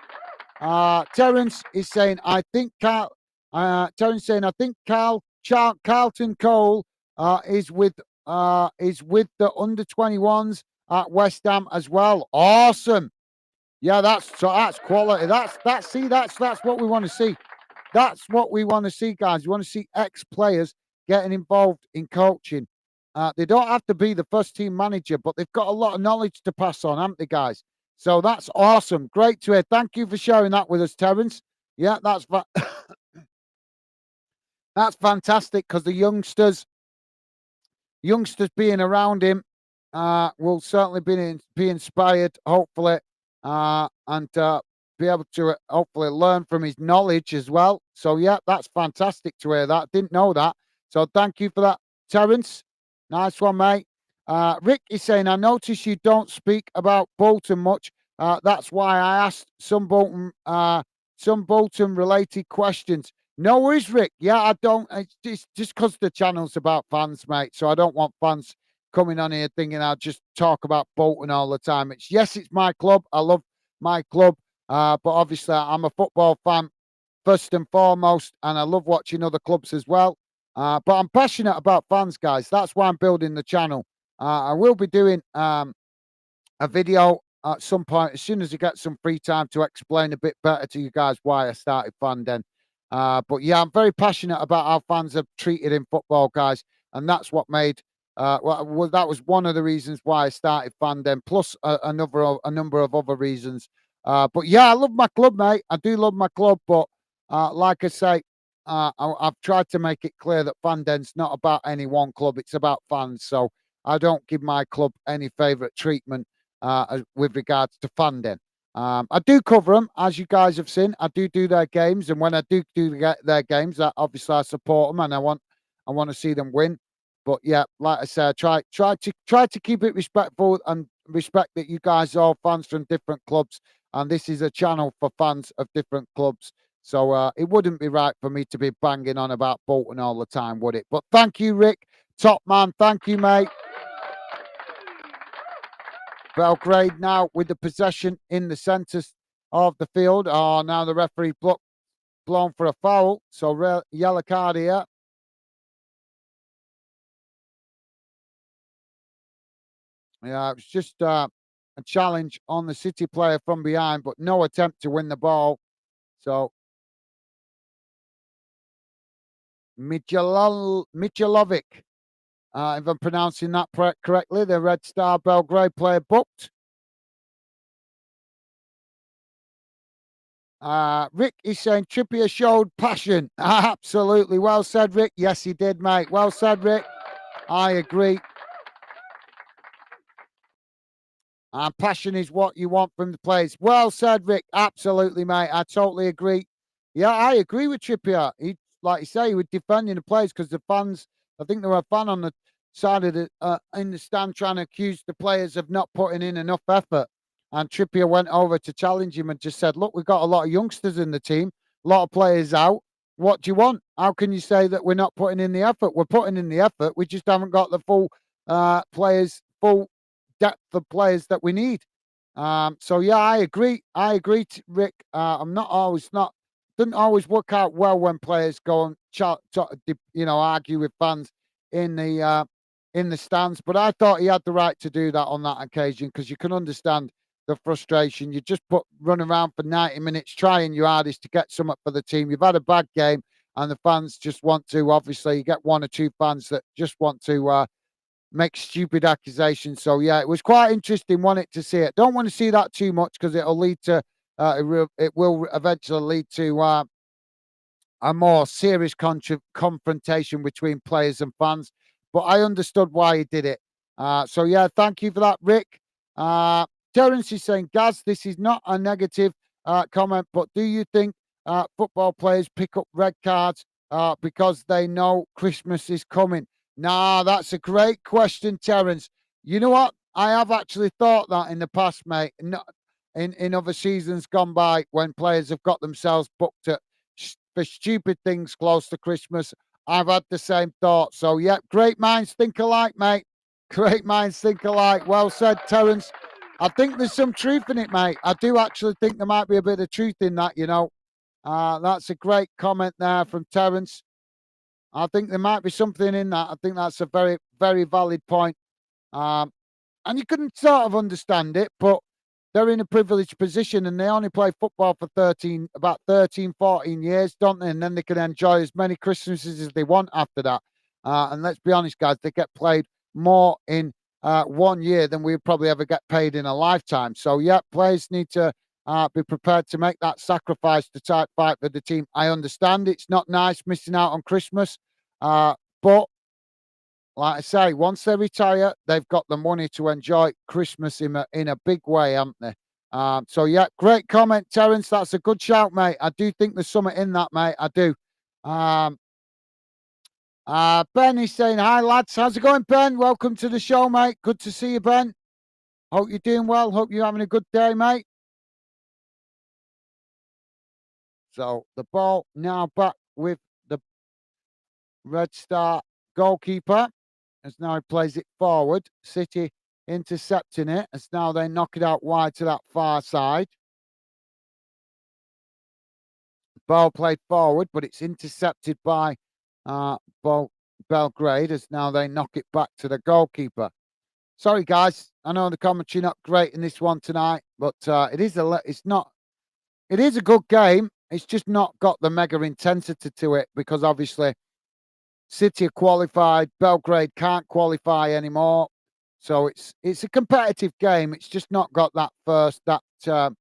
Terence is saying, I think Terence saying, I think Carlton Cole is with the under 21s at West Ham as well. Awesome. Yeah, that's quality. That's what we want to see. That's what we want to see, guys. We want to see ex-players getting involved in coaching. They don't have to be the first team manager, but they've got a lot of knowledge to pass on, haven't they, guys? So that's awesome. Great to hear. Thank you for sharing that with us, Terence. Yeah, that's that's fantastic because the youngsters being around him will certainly be inspired, hopefully, and be able to hopefully learn from his knowledge as well. So, yeah, that's fantastic to hear that. Didn't know that. So thank you for that, Terence. Nice one, mate. Rick is saying, I notice you don't speak about Bolton much. That's why I asked some Bolton related questions. No worries, Rick. Yeah, I don't. It's just because the channel's about fans, mate. So I don't want fans coming on here thinking I'll just talk about Bolton all the time. It's my club. I love my club. But obviously I'm a football fan first and foremost, and I love watching other clubs as well. But I'm passionate about fans, guys. That's why I'm building the channel. I will be doing a video at some point as soon as I get some free time to explain a bit better to you guys why I started Fandom. But yeah, I'm very passionate about how fans are treated in football, guys, and that's what made. Well, that was one of the reasons why I started Fandom, plus a number of other reasons. But yeah, I love my club, mate. I do love my club, but like I say, I've tried to make it clear that Fandom's not about any one club; it's about fans. So I don't give my club any favourite treatment with regards to Fandom. I do cover them, as you guys have seen. I do their games, and when I do their games, obviously I support them, and I want to see them win. But yeah, like I said, try to keep it respectful and respect that you guys are all fans from different clubs, and this is a channel for fans of different clubs. So it wouldn't be right for me to be banging on about Bolton all the time, would it? But thank you, Rick, top man. Thank you, mate. Belgrade now with the possession in the centre of the field. Oh, now the referee blown for a foul. So yellow card here. Yeah, it was just a challenge on the City player from behind, but no attempt to win the ball. So Michalovic, if I'm pronouncing that correctly, the Red Star Belgrade player booked. Rick is saying Trippier showed passion. Absolutely. Well said, Rick. Yes, he did, mate. Well said, Rick. I agree. And passion is what you want from the players. Well said, Rick. Absolutely, mate. I totally agree. Yeah, I agree with Trippier. He, like you say, he was defending the players because the fans, I think there were a fan on the side of the in the stand trying to accuse the players of not putting in enough effort. And Trippier went over to challenge him and just said, "Look, we've got a lot of youngsters in the team, a lot of players out. What do you want? How can you say that we're not putting in the effort? We're putting in the effort. We just haven't got the full full depth of players that we need." So yeah, I agree. I agree, Rick. I'm not always not doesn't always work out well when players go and argue with fans in the stands. But I thought he had the right to do that on that occasion because you can understand the frustration. You just run around for 90 minutes trying your hardest to get something for the team. You've had a bad game, and the fans just want to. Obviously, you get one or two fans that just want to make stupid accusations. So yeah, it was quite interesting. Wanted to see it. Don't want to see that too much because it'll lead to it will eventually lead to a more serious confrontation between players and fans. But I understood why he did it. So yeah, thank you for that, Rick. Terence is saying, Gaz, this is not a negative comment, but do you think football players pick up red cards because they know Christmas is coming? Nah, that's a great question, Terence. You know what? I have actually thought that in the past, mate. In other seasons gone by, when players have got themselves booked for stupid things close to Christmas, I've had the same thought. So, yeah, great minds think alike, mate. Great minds think alike. Well said, Terence. I think there's some truth in it, mate. I do actually think there might be a bit of truth in that, you know. That's a great comment there from Terence. I think there might be something in that. I think that's a very, very valid point. Um, and you can sort of understand it, but they're in a privileged position and they only play football for about 13, 14 years, don't they? And then they can enjoy as many Christmases as they want after that. And let's be honest, guys, they get played more in 1 year than we probably ever get paid in a lifetime. So, yeah, players need to be prepared to make that sacrifice to fight for the team. I understand it's not nice missing out on Christmas, but like I say, once they retire, they've got the money to enjoy Christmas in a big way, haven't they? So yeah, great comment, Terence. That's a good shout, mate. I do think there's something in that, mate. I do. Ben is saying, hi, lads. How's it going, Ben? Welcome to the show, mate. Good to see you, Ben. Hope you're doing well. Hope you're having a good day, mate. So the ball now back with the Red Star goalkeeper as now he plays it forward. City intercepting it as now they knock it out wide to that far side. Ball played forward, but it's intercepted by Belgrade as now they knock it back to the goalkeeper. Sorry, guys. I know the commentary not great in this one tonight, but it is a good game. It's just not got the mega intensity to it because obviously City are qualified, Belgrade can't qualify anymore. So it's a competitive game. It's just not got that that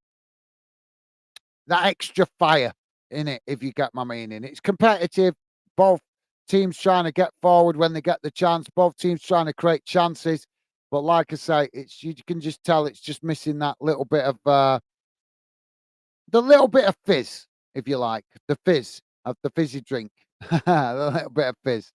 extra fire in it, if you get my meaning. It's competitive. Both teams trying to get forward when they get the chance. Both teams trying to create chances. But like I say, you can just tell it's just missing that little bit of the little bit of fizz, if you like, the fizz of the fizzy drink, a little bit of fizz.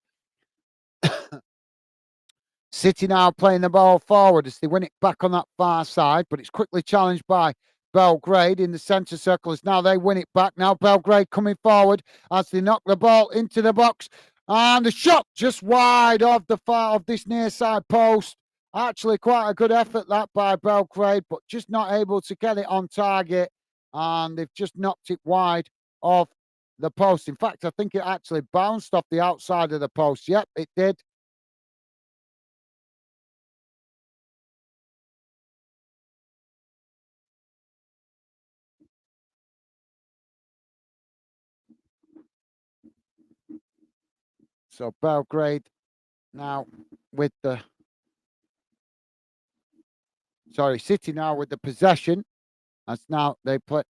City now playing the ball forward as they win it back on that far side, but it's quickly challenged by Belgrade in the centre circle as now they win it back. Now Belgrade coming forward as they knock the ball into the box. And the shot just wide of this near side post. Actually, quite a good effort that by Belgrade, but just not able to get it on target. And they've just knocked it wide of the post. In fact, I think it actually bounced off the outside of the post. Yep, it did. So Belgrade now with the City now with the possession. As now they play.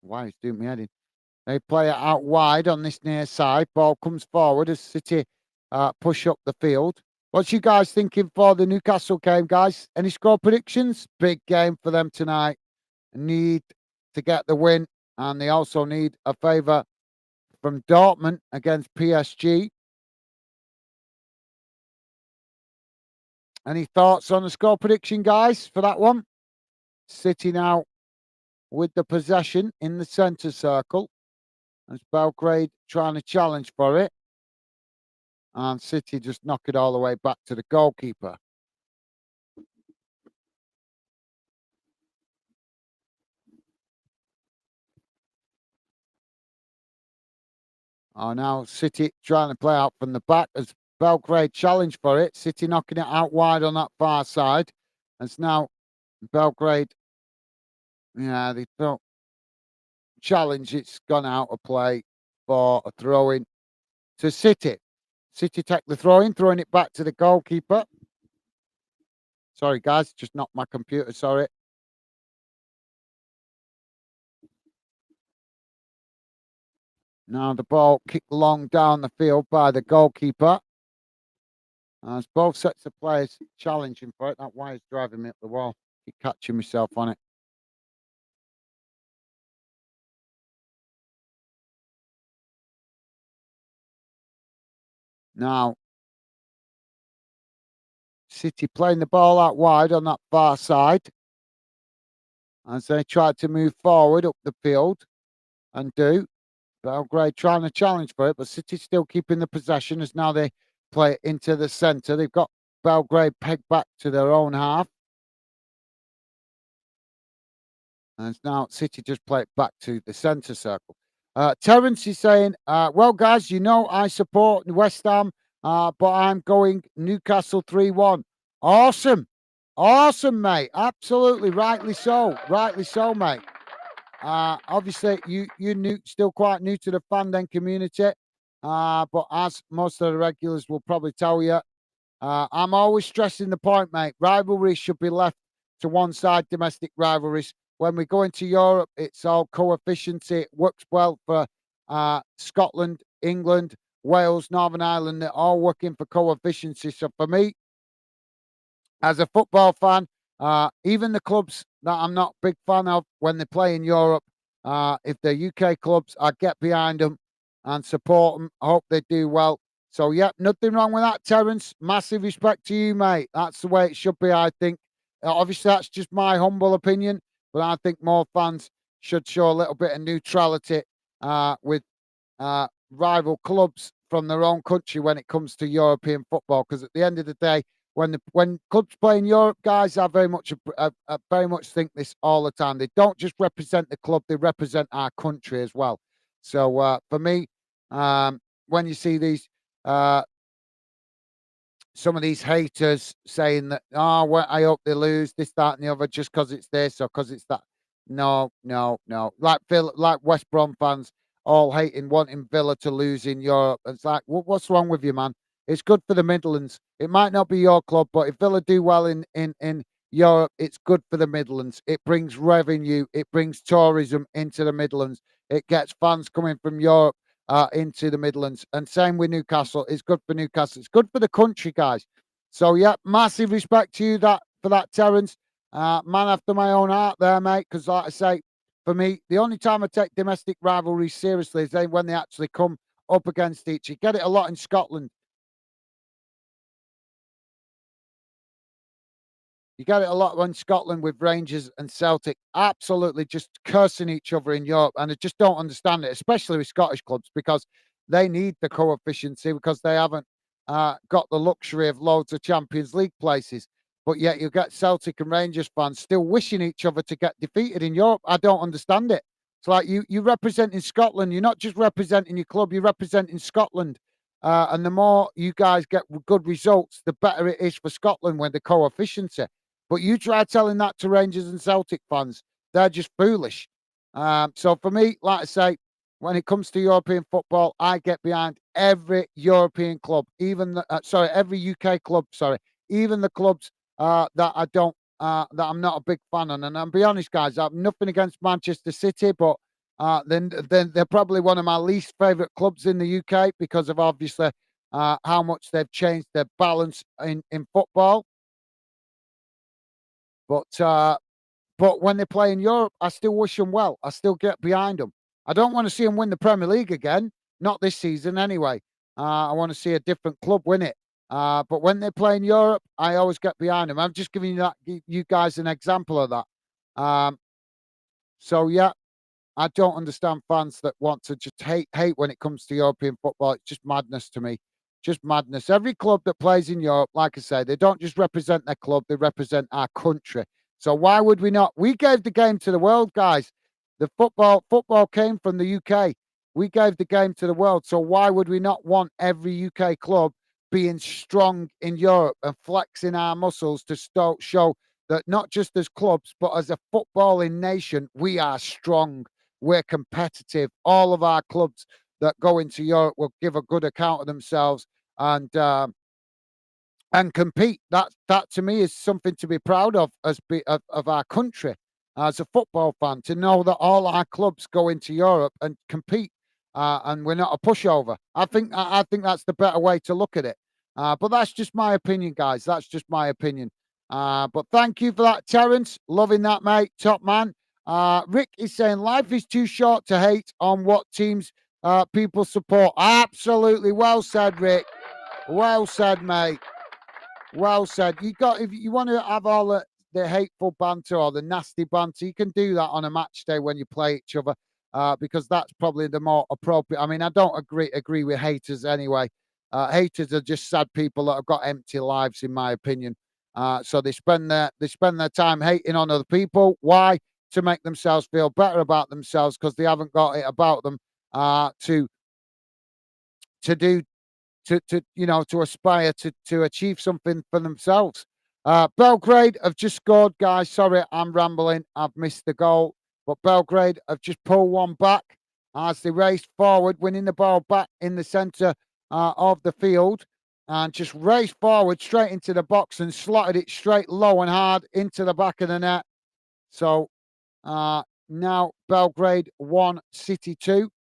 Why is doing me head in? They play it out wide on this near side. Ball comes forward as City push up the field. What's you guys thinking for the Newcastle game, guys? Any score predictions? Big game for them tonight. Need to get the win, and they also need a favour from Dortmund against PSG. Any thoughts on the score prediction, guys, for that one? City now with the possession in the centre circle. As Belgrade trying to challenge for it. And City just knock it all the way back to the goalkeeper. Oh, now City trying to play out from the back as Belgrade challenge for it. City knocking it out wide on that far side. As now Belgrade, yeah, they thought challenge. It's gone out of play for a throw-in to City. City take the throw-in, throwing it back to the goalkeeper. Sorry, guys, just knocked my computer, sorry. Now the ball kicked long down the field by the goalkeeper. As both sets of players challenging for it. That wire's driving me up the wall. Keep catching myself on it. Now, City playing the ball out wide on that far side as they try to move forward up the field and do. Belgrade trying to challenge for it, but City still keeping the possession as now they play it into the centre. They've got Belgrade pegged back to their own half. And now City just play it back to the centre circle. Terence is saying, well, guys, you know I support West Ham, but I'm going Newcastle 3-1. Awesome. Awesome, mate. Absolutely. Rightly so. Rightly so, mate. Obviously, you're new, still quite new to the fandom community, but as most of the regulars will probably tell you, I'm always stressing the point, mate. Rivalries should be left to one side, domestic rivalries. When we go into Europe, it's all coefficients. It works well for Scotland, England, Wales, Northern Ireland. They're all working for coefficiency. So for me, as a football fan, even the clubs that I'm not a big fan of when they play in Europe, if they're UK clubs, I get behind them and support them. I hope they do well. So, yeah, nothing wrong with that, Terence. Massive respect to you, mate. That's the way it should be, I think. Obviously, that's just my humble opinion, but I think more fans should show a little bit of neutrality with rival clubs from their own country when it comes to European football. Because at the end of the day, when clubs play in Europe, guys, I very much think this all the time. They don't just represent the club; they represent our country as well. So for me, when you see these some of these haters saying that, oh, well, I hope they lose this, that, and the other, just because it's this or because it's that. No, no, no. Like West Brom fans all hating, wanting Villa to lose in Europe. It's like, what's wrong with you, man? It's good for the Midlands. It might not be your club, but if Villa do well in Europe, it's good for the Midlands. It brings revenue. It brings tourism into the Midlands. It gets fans coming from Europe into the Midlands. And same with Newcastle. It's good for Newcastle. It's good for the country, guys. So, yeah, massive respect to you for that, Terence. Man after my own heart there, mate. Because, like I say, for me, the only time I take domestic rivalries seriously is when they actually come up against each. You get it a lot in Scotland. You get it a lot in Scotland with Rangers and Celtic absolutely just cursing each other in Europe. And I just don't understand it, especially with Scottish clubs, because they need the coefficiency because they haven't got the luxury of loads of Champions League places. But yet you get Celtic and Rangers fans still wishing each other to get defeated in Europe. I don't understand it. It's like you representing Scotland. You're not just representing your club, you're representing Scotland. And the more you guys get good results, the better it is for Scotland with the coefficiency. But you try telling that to Rangers and Celtic fans, they're just foolish. So for me, like I say, when it comes to European football, I get behind every European club, even every UK club. Sorry, even the clubs that I don't, that I'm not a big fan of. And I'll be honest, guys, I've nothing against Manchester City, but then they're probably one of my least favourite clubs in the UK because of obviously how much they've changed their balance in football. But when they play in Europe, I still wish them well. I still get behind them. I don't want to see them win the Premier League again, not this season anyway. I want to see a different club win it. But when they play in Europe, I always get behind them. I'm just giving you guys an example of that. So yeah, I don't understand fans that want to just hate when it comes to European football. It's just madness to me. Just madness. Every club that plays in Europe, like I say, they don't just represent their club, they represent our country. So why would we not? We gave the game to the world, guys. The football came from the UK. We gave the game to the world. So why would we not want every UK club being strong in Europe and flexing our muscles to show that not just as clubs, but as a footballing nation, we are strong. We're competitive. All of our clubs that go into Europe will give a good account of themselves and compete. That to me is something to be proud of of our country as a football fan, to know that all our clubs go into Europe and compete, and we're not a pushover. I think that's the better way to look at it. But that's just my opinion, guys. That's just my opinion. But thank you for that, Terence. Loving that, mate. Top man. Rick is saying life is too short to hate on what teams people support. Absolutely. Well said, Rick. Well said, mate. Well said. You got if you want to have all the hateful banter or the nasty banter, you can do that on a match day when you play each other, because that's probably the more appropriate. I mean, I don't agree with haters anyway. Haters are just sad people that have got empty lives, in my opinion. So they spend their time hating on other people. Why? To make themselves feel better about themselves because they haven't got it about them to do to aspire to achieve something for themselves. Belgrade have just scored, guys. Sorry, I'm rambling. I've missed the goal, but Belgrade have just pulled one back as they raced forward, winning the ball back in the centre of the field, and just raced forward straight into the box and slotted it straight low and hard into the back of the net. So now Belgrade 1, City 2.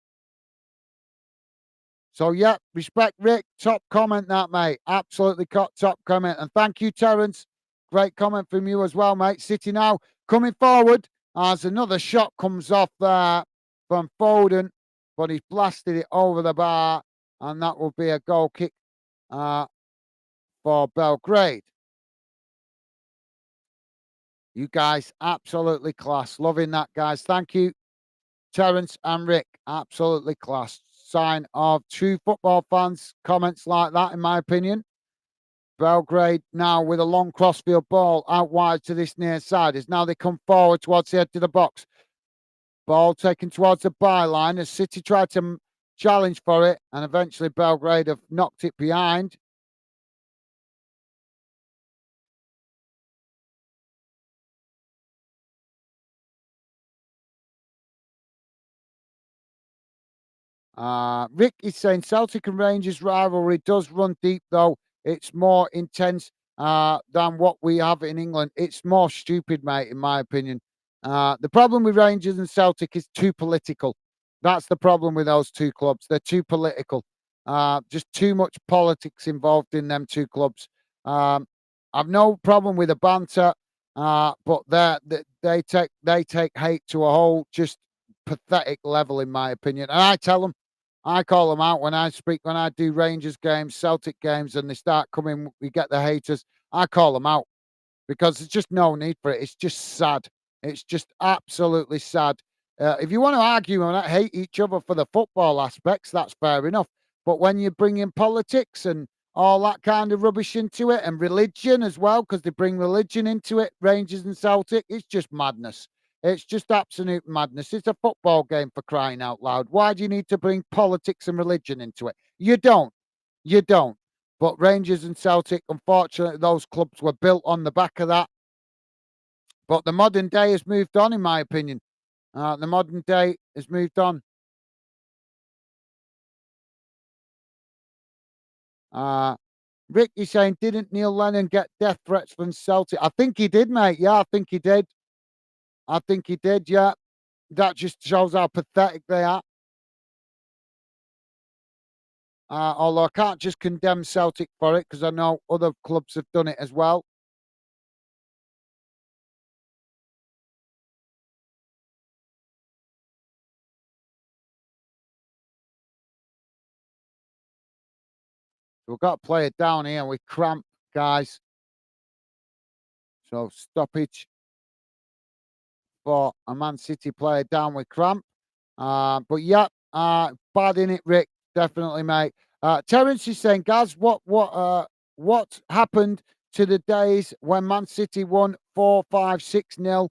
So, yeah, respect, Rick. Top comment, that, mate. Absolutely top comment. And thank you, Terence. Great comment from you as well, mate. City now coming forward as another shot comes off there from Foden, but he's blasted it over the bar, and that will be a goal kick for Belgrade. You guys, absolutely class. Loving that, guys. Thank you, Terence and Rick. Absolutely class. Sign of true football fans. Comments like that, in my opinion. Belgrade now with a long crossfield ball out wide to this near side as now they come forward towards the edge of the box. Ball taken towards the byline as City tried to challenge for it, and eventually Belgrade have knocked it behind. Rick is saying Celtic and Rangers rivalry does run deep, though. It's more intense than what we have in England. It's more stupid, mate, in my opinion. The problem with Rangers and Celtic is too political. That's the problem with those two clubs. They're too political. Just too much politics involved in them two clubs. I've no problem with the banter, but they take hate to a whole just pathetic level, in my opinion. And I tell them, I call them out when I do Rangers games, Celtic games, and they start coming, we get the haters. I call them out because there's just no need for it. It's just sad. It's just absolutely sad. If you want to argue and hate each other for the football aspects, that's fair enough. But when you bring in politics and all that kind of rubbish into it, and religion as well, because they bring religion into it, Rangers and Celtic, it's just madness. It's just absolute madness. It's a football game, for crying out loud. Why do you need to bring politics and religion into it? You don't. You don't. But Rangers and Celtic, unfortunately, those clubs were built on the back of that. But the modern day has moved on, in my opinion. The modern day has moved on. Uh, Rick, you're saying, didn't Neil Lennon get death threats from Celtic? I think he did, mate. Yeah, I think he did. I think he did. Yeah, that just shows how pathetic they are. Although I can't just condemn Celtic for it because I know other clubs have done it as well. We've got to play it down here with cramp, guys. So stoppage for a Man City player down with cramp. But yeah, bad in it, Rick. Definitely, mate. Terence is saying, guys, what happened to the days when Man City won 4-5-6-0?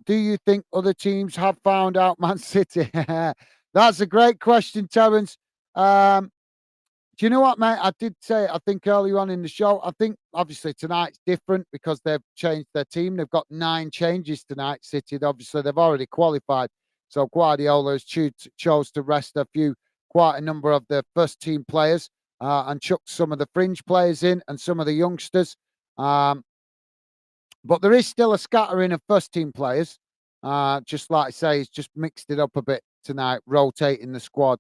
Do you think other teams have found out Man City? That's a great question, Terence. Um, do you know what, mate? I did say, I think earlier on in the show, I think obviously tonight's different because they've changed their team. They've got 9 changes tonight, City. Obviously, they've already qualified. So Guardiola has chose to rest quite a number of the first team players and chucked some of the fringe players in and some of the youngsters. Um, but there is still a scattering of first team players. Just like I say, he's just mixed it up a bit tonight, rotating the squad.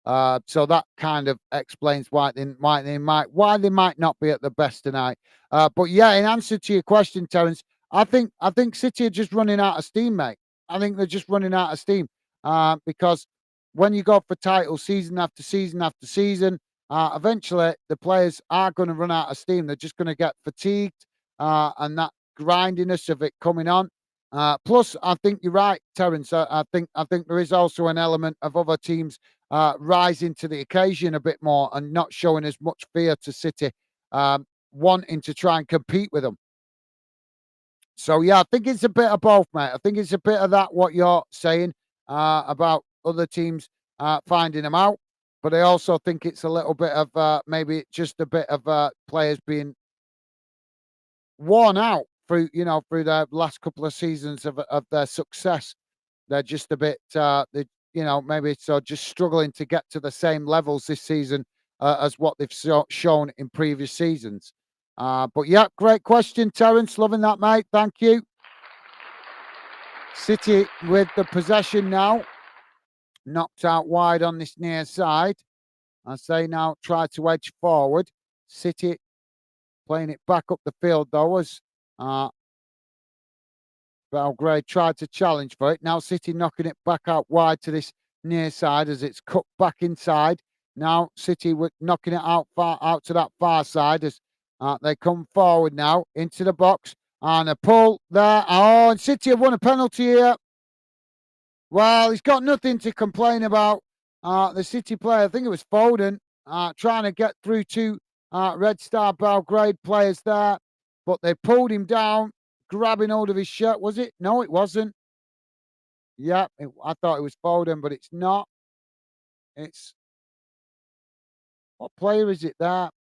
So that kind of explains why they might not be at the best tonight. But yeah, in answer to your question, Terence, I think City are just running out of steam, mate. I think they're just running out of steam because when you go for titles season after season after season, eventually the players are going to run out of steam. They're just going to get fatigued, and that grindiness of it coming on. Plus, I think you're right, Terence. I think there is also an element of other teams rising to the occasion a bit more and not showing as much fear to City, wanting to try and compete with them. So yeah, I think it's a bit of both, mate. I think it's a bit of that what you're saying about other teams finding them out, but I also think it's a little bit of maybe just a bit of players being worn out through the last couple of seasons of their success. They're just a bit maybe so just struggling to get to the same levels this season as what they've shown in previous seasons. But yeah, great question, Terence. Loving that, mate. Thank you. City with the possession now, knocked out wide on this near side. I say now try to edge forward. City playing it back up the field though as uh, Belgrade tried to challenge for it. Now City knocking it back out wide to this near side as it's cut back inside. Now City were knocking it out to that far side as they come forward now into the box and a pull there. Oh, and City have won a penalty here. Well, he's got nothing to complain about. The City player, I think it was Foden, trying to get through two Red Star Belgrade players there, but they pulled him down, grabbing hold of his shirt. Was it? No, it wasn't. Yeah, I thought it was Foden, but it's not. It's what player is it there?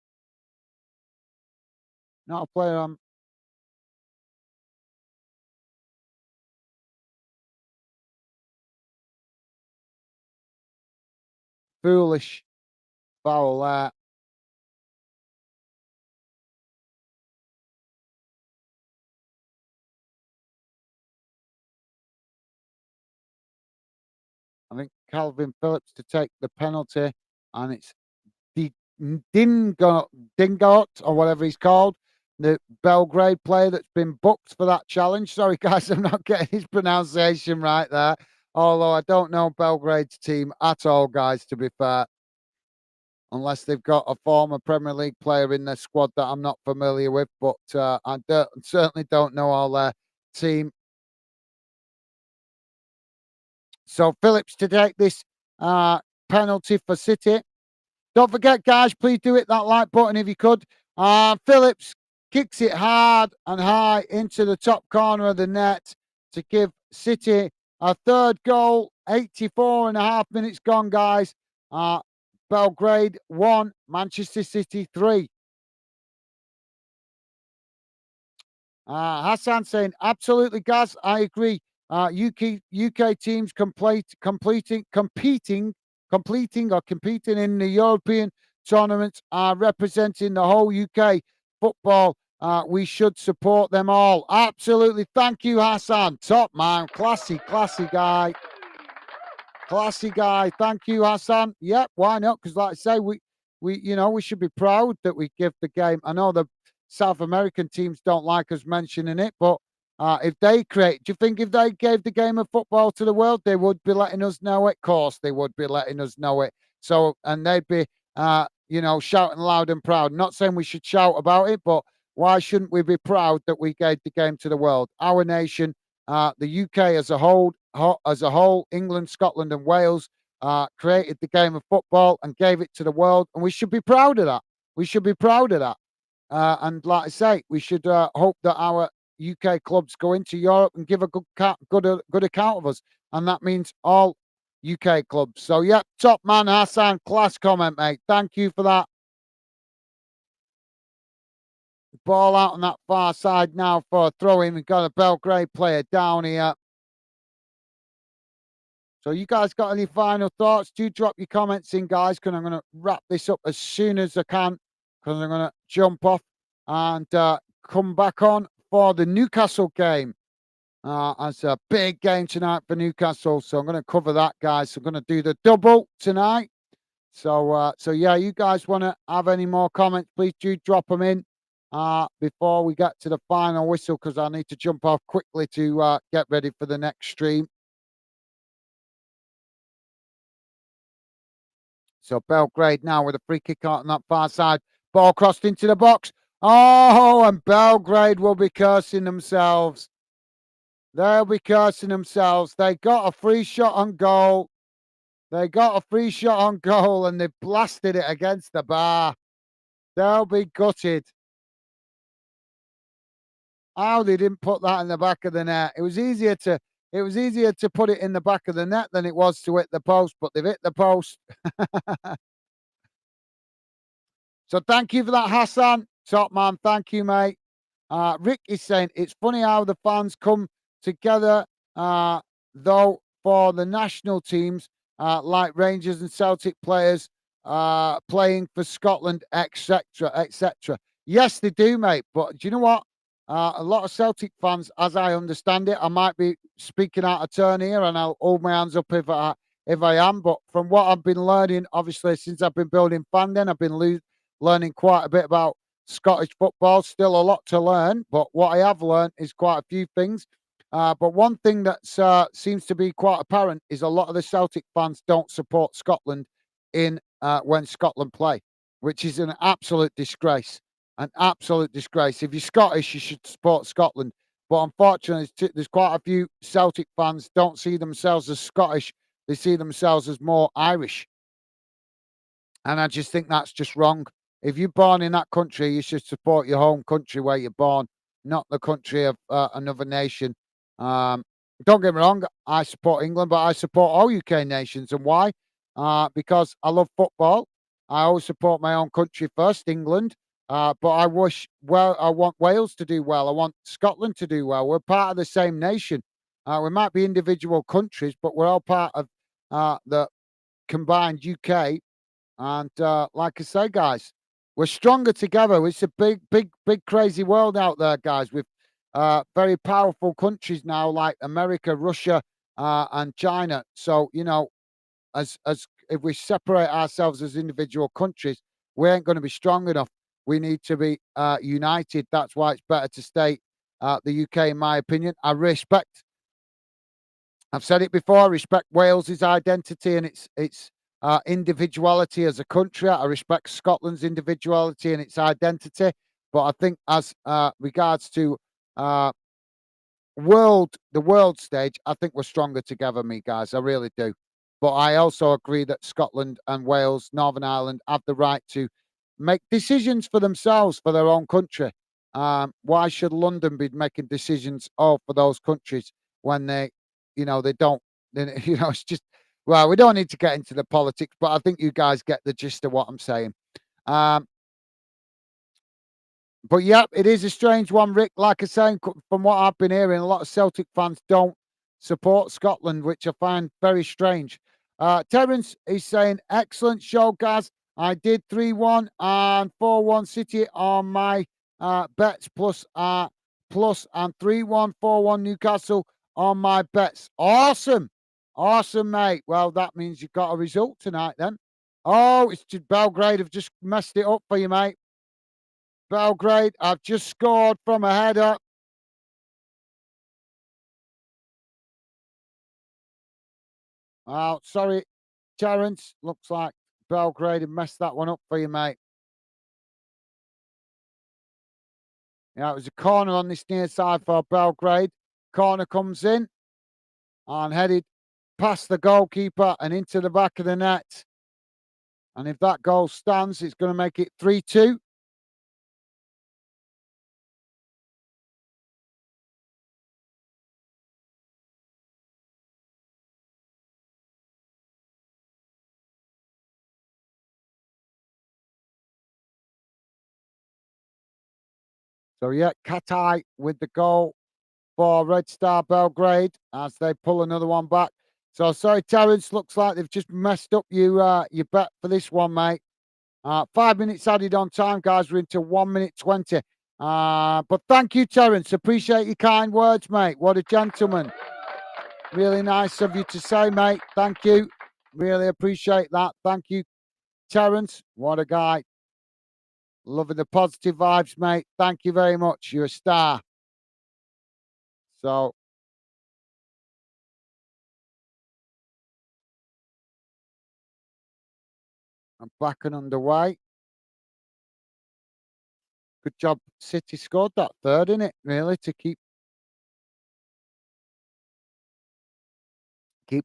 Not a player. Foolish foul there. I think Calvin Phillips to take the penalty, and it's the Dingot or whatever he's called, the Belgrade player that's been booked for that challenge. Sorry, guys, I'm not getting his pronunciation right there. Although I don't know Belgrade's team at all, guys, to be fair, unless they've got a former Premier League player in their squad that I'm not familiar with. But certainly don't know all their team. So Phillips to take this penalty for City. Don't forget, guys, please do hit that like button if you could. Phillips kicks it hard and high into the top corner of the net to give City a third goal. 84 and a half minutes gone, guys. Belgrade 1, Manchester City 3. Hassan saying, absolutely, Gaz. I agree. UK teams competing in the European tournaments are representing the whole UK football. We should support them all. Absolutely. Thank you, Hassan. Top man. Classy guy. Classy guy. Thank you, Hassan. Yep, why not? Because like I say, we should be proud that we give the game. I know the South American teams don't like us mentioning it, but if they do you think if they gave the game of football to the world, they would be letting us know it? Of course, they would be letting us know it. So, and they'd be, shouting loud and proud. Not saying we should shout about it, but why shouldn't we be proud that we gave the game to the world? Our nation, the UK as a whole, England, Scotland, and Wales created the game of football and gave it to the world, and we should be proud of that. We should be proud of that. And like I say, we should hope that our UK clubs go into Europe and give a good account of us, and that means all UK clubs. So, yeah, top man Hassan, class comment, mate. Thank you for that. Ball out on that far side now for a throw in. We've got a Belgrade player down here. So you guys got any final thoughts? Do drop your comments in, guys, because I'm going to wrap this up as soon as I can, because I'm going to jump off and come back on for the Newcastle game. It's a big game tonight for Newcastle, so I'm going to cover that, guys. So I'm going to do the double tonight. So yeah, you guys want to have any more comments, please do drop them in before we get to the final whistle, because I need to jump off quickly to get ready for the next stream. So Belgrade now with a free kick out on that far side. Ball crossed into the box. Oh, and Belgrade will be cursing themselves. They'll be cursing themselves. They got a free shot on goal. They got a free shot on goal and they blasted it against the bar. They'll be gutted. How they didn't put that in the back of the net. It was easier to put it in the back of the net than it was to hit the post, but they've hit the post. So thank you for that, Hassan. Top man, thank you, mate. Rick is saying, it's funny how the fans come together, though, for the national teams, like Rangers and Celtic players playing for Scotland, etc., etc. Yes, they do, mate. But do you know what? A lot of Celtic fans, as I understand it, I might be speaking out of turn here, and I'll hold my hands up if I am. But from what I've been learning, obviously, since I've been building fandom, I've been learning quite a bit about Scottish football. Still a lot to learn, but what I have learned is quite a few things. But one thing that seems to be quite apparent is a lot of the Celtic fans don't support Scotland in when Scotland play, which is an absolute disgrace. An absolute disgrace. If you're Scottish, you should support Scotland. But unfortunately, there's quite a few Celtic fans don't see themselves as Scottish. They see themselves as more Irish. And I just think that's just wrong. If you're born in that country, you should support your home country where you're born, not the country of another nation. Don't get me wrong, I support England, but I support all UK nations. And why? Because I love football. I always support my own country first, England. But I want Wales to do well. I want Scotland to do well. We're part of the same nation. We might be individual countries, but we're all part of the combined UK. And like I say, guys, we're stronger together. It's a big, crazy world out there, guys, with very powerful countries now like America, Russia, and China. So, as if we separate ourselves as individual countries, we ain't going to be strong enough. We need to be united. That's why it's better to stay the UK, in my opinion. I've said it before, I respect Wales's identity and its individuality as a country. I respect Scotland's individuality and its identity. But I think as regards to the world stage, I think we're stronger together, me guys. I really do. But I also agree that Scotland and Wales, Northern Ireland, have the right to make decisions for themselves, for their own country. Why should London be making decisions for those countries when they don't? It's just, well, we don't need to get into the politics, but I think you guys get the gist of what I'm saying. But yeah, it is a strange one, Rick. Like I say, from what I've been hearing, a lot of Celtic fans don't support Scotland, which I find very strange. Terence is saying, excellent show, guys. I did 3-1 and 4-1 City on my bets plus and 3-1, 4-1 Newcastle on my bets. Awesome. Awesome, mate. Well, that means you've got a result tonight then. Oh, it's just Belgrade have just messed it up for you, mate. Belgrade have just scored from a header. Oh, sorry, Terence. Looks like Belgrade have messed that one up for you, mate. Yeah, it was a corner on this near side for Belgrade. Corner comes in and headed past the goalkeeper and into the back of the net. And if that goal stands, it's going to make it 3-2. So, yeah, Katai with the goal for Red Star Belgrade as they pull another one back. So, sorry, Terence, looks like they've just messed up your bet for this one, mate. 5 minutes added on time, guys. We're into 1 minute 20. But thank you, Terence. Appreciate your kind words, mate. What a gentleman. Really nice of you to say, mate. Thank you. Really appreciate that. Thank you, Terence. What a guy. Loving the positive vibes, mate. Thank you very much. You're a star. So I'm back and underway. Good job. City scored that third, innit? Really, to keep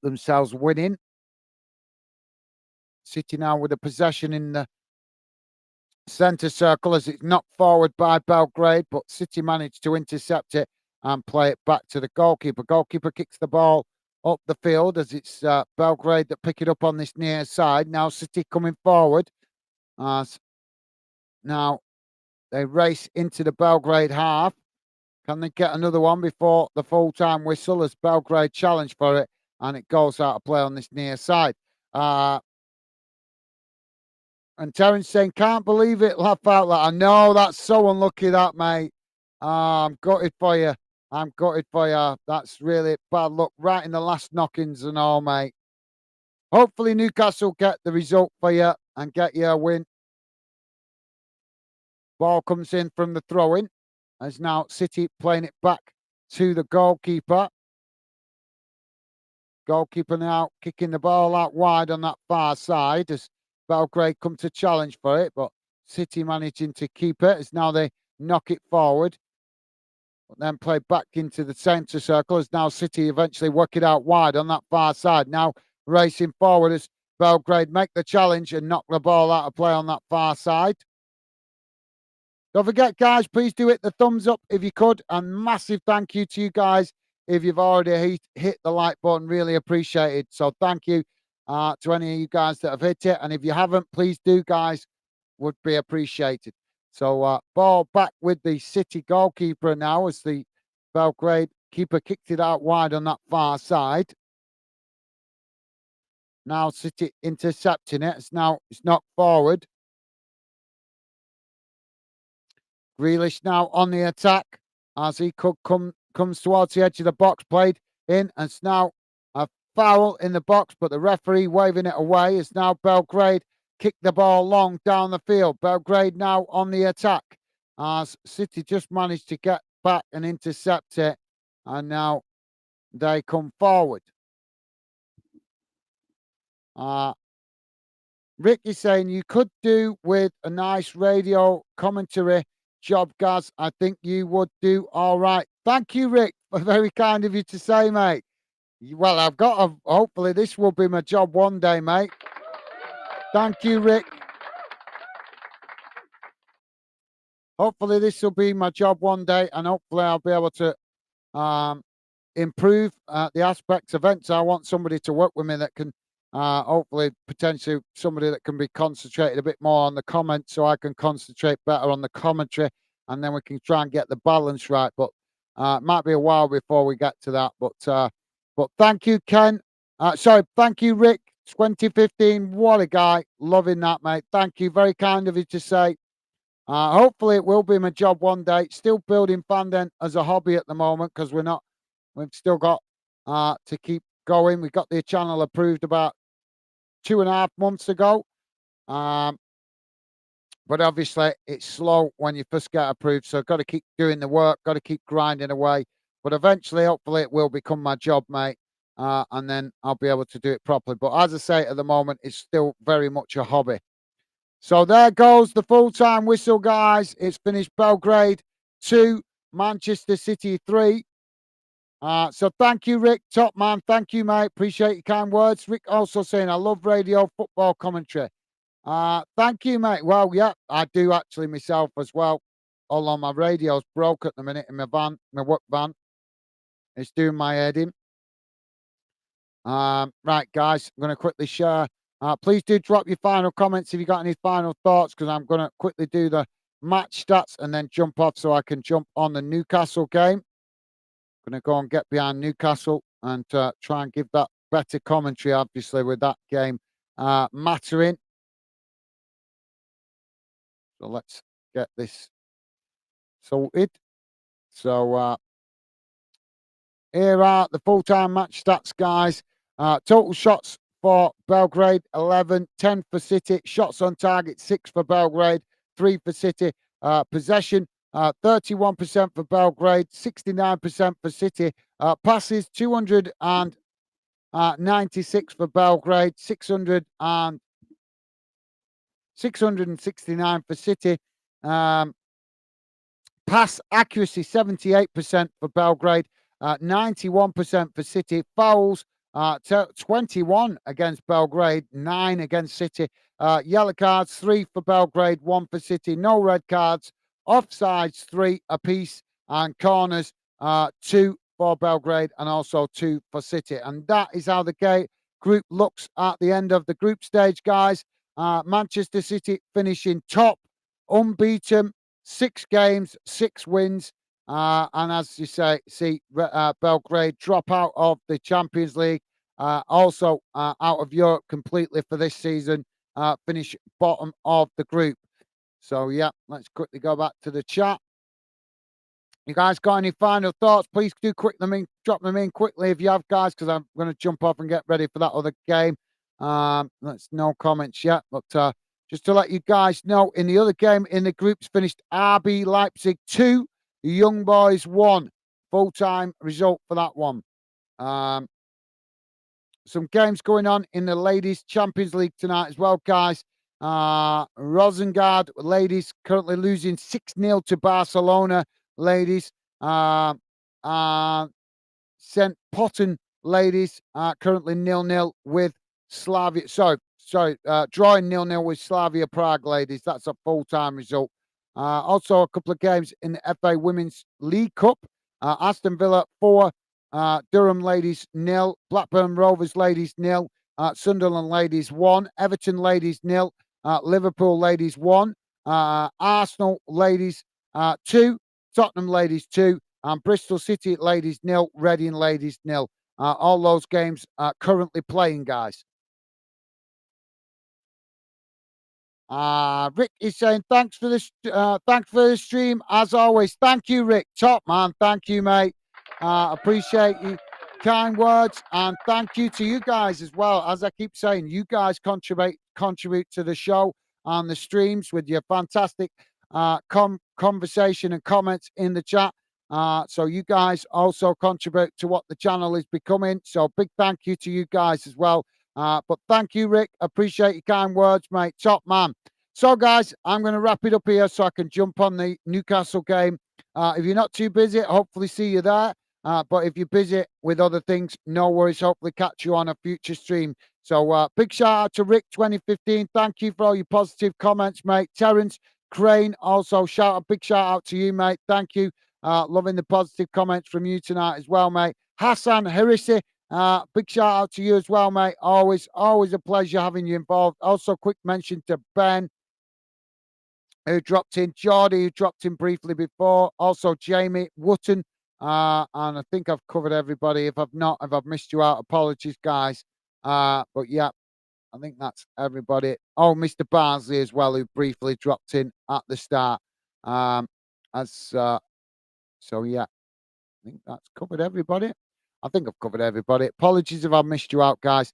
themselves winning. City now with a possession in the centre circle as it's knocked forward by Belgrade, but City managed to intercept it and play it back to the goalkeeper. Goalkeeper kicks the ball up the field as it's Belgrade that pick it up on this near side. Now City coming forward. Now they race into the Belgrade half. Can they get another one before the full-time whistle as Belgrade challenge for it and it goes out of play on this near side? And Terence saying, can't believe it, laugh out loud. I know, that's so unlucky, that, mate. I'm gutted for you. I'm gutted for you. That's really bad luck right in the last knockings and all, mate. Hopefully Newcastle get the result for you and get you a win. Ball comes in from the throw-in. As now City playing it back to the goalkeeper. Goalkeeper now kicking the ball out wide on that far side as Belgrade come to challenge for it, but City managing to keep it as now they knock it forward. But then play back into the centre circle as now City eventually work it out wide on that far side. Now racing forward as Belgrade make the challenge and knock the ball out of play on that far side. Don't forget, guys, please do hit the thumbs up if you could. And massive thank you to you guys if you've already hit the like button. Really appreciated. So thank you to any of you guys that have hit it. And if you haven't, please do, guys. Would be appreciated. So ball back with the City goalkeeper now as the Belgrade keeper kicked it out wide on that far side. Now City intercepting it. It's knocked forward. Grealish now on the attack as he comes towards the edge of the box, played in, and it's now a foul in the box, but the referee waving it away. It's now Belgrade kick the ball long down the field. Belgrade now on the attack as City just managed to get back and intercept it, and now they come forward. Rick is saying you could do with a nice radio commentary job, Gaz. I think you would do all right. Thank you, Rick. Very kind of you to say, mate. Well, hopefully this will be my job one day, mate. Thank you, Rick. Hopefully this will be my job one day, and hopefully I'll be able to improve the aspects of events. I want somebody to work with me that can hopefully potentially somebody that can be concentrated a bit more on the comments so I can concentrate better on the commentary and then we can try and get the balance right. But it might be a while before we get to that. But thank you, Ken. Thank you, Rick, 2015, what a guy. Loving that, mate. Thank you. Very kind of you to say. Hopefully it will be my job one day. Still building fandom as a hobby at the moment because we've still got to keep going. We got the channel approved about 2.5 months ago. But obviously it's slow when you first get approved. So got to keep doing the work, got to keep grinding away. But eventually, hopefully it will become my job, mate. And then I'll be able to do it properly. But as I say, at the moment, it's still very much a hobby. So there goes the full-time whistle, guys. It's finished. Belgrade 2, Manchester City 3. So thank you, Rick. Top man. Thank you, mate. Appreciate your kind words. Rick also saying, I love radio football commentary. Thank you, mate. Well, yeah, I do actually myself as well. Although my radio's broke at the minute in my van, my work van. It's doing my head in. Right, guys, I'm going to quickly share. Please do drop your final comments if you got any final thoughts, because I'm going to quickly do the match stats and then jump off so I can jump on the Newcastle game. I'm going to go and get behind Newcastle and try and give that better commentary, obviously, with that game mattering. So let's get this sorted. So here are the full-time match stats, guys. Total shots for Belgrade, 11, 10 for City. Shots on target, 6 for Belgrade, 3 for City. Possession, 31% for Belgrade, 69% for City. Passes, 296 for Belgrade, 669 for City. Pass accuracy, 78% for Belgrade, 91% for City. Fouls, 21 against Belgrade, 9 against City. Yellow cards, 3 for Belgrade, 1 for City. No red cards. Offsides, 3 apiece. And corners, 2 for Belgrade and also 2 for City. And that is how the group looks at the end of the group stage, guys. Manchester City finishing top, unbeaten, 6 games, 6 wins. And as you see Belgrade drop out of the Champions League, also out of Europe completely for this season, finish bottom of the group. So, yeah, let's quickly go back to the chat. You guys got any final thoughts? Please do drop them in quickly if you have, guys, because I'm going to jump off and get ready for that other game. That's no comments yet, but just to let you guys know, in the other game in the groups finished RB Leipzig 2, Young Boys 1. Full-time result for that one. Some games going on in the Ladies Champions League tonight as well, guys. Rosengard ladies currently losing 6-0 to Barcelona ladies. St. Potten ladies currently 0-0 with Slavia. Drawing 0-0 with Slavia Prague ladies. That's a full-time result. Also, a couple of games in the FA Women's League Cup. Aston Villa 4, Durham ladies 0, Blackburn Rovers ladies 0, Sunderland ladies 1, Everton ladies 0, Liverpool ladies 1, Arsenal ladies 2, Tottenham ladies 2, and Bristol City ladies 0, Reading ladies 0. All those games are currently playing, guys. Rick is saying thanks for the stream as always. Thank you, Rick. Top man. Thank you, mate. Appreciate you. Kind words, and thank you to you guys as well. As I keep saying, you guys contribute to the show and the streams with your fantastic conversation and comments in the chat. So you guys also contribute to what the channel is becoming. So big thank you to you guys as well. But thank you, Rick. Appreciate your kind words, mate. Top man. So, guys, I'm going to wrap it up here so I can jump on the Newcastle game. If you're not too busy, hopefully see you there. But if you're busy with other things, no worries. Hopefully catch you on a future stream. So, big shout out to Rick 2015. Thank you for all your positive comments, mate. Terence Crane, also big shout out to you, mate. Thank you. Loving the positive comments from you tonight as well, mate. Hassan Harisi. Big shout out to you as well, mate. Always a pleasure having you involved. Also, quick mention to Ben, who dropped in, Geordie, who dropped in briefly before. Also, Jamie Wotton. And I think I've covered everybody. If I've missed you out, apologies, guys. But yeah, I think that's everybody. Oh, Mr. Barnsley as well, who briefly dropped in at the start. As so, yeah, I think that's covered everybody. I think I've covered everybody. Apologies if I missed you out, guys.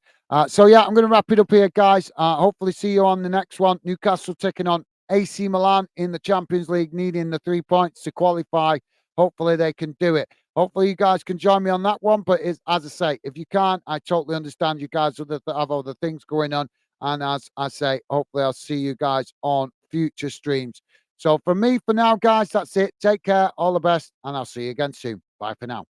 So yeah, I'm going to wrap it up here, guys. Hopefully, see you on the next one. Newcastle taking on AC Milan in the Champions League, needing the 3 points to qualify. Hopefully, they can do it. Hopefully, you guys can join me on that one. But as I say, if you can't, I totally understand. You guys have other things going on. And as I say, hopefully, I'll see you guys on future streams. So from me for now, guys, that's it. Take care. All the best. And I'll see you again soon. Bye for now.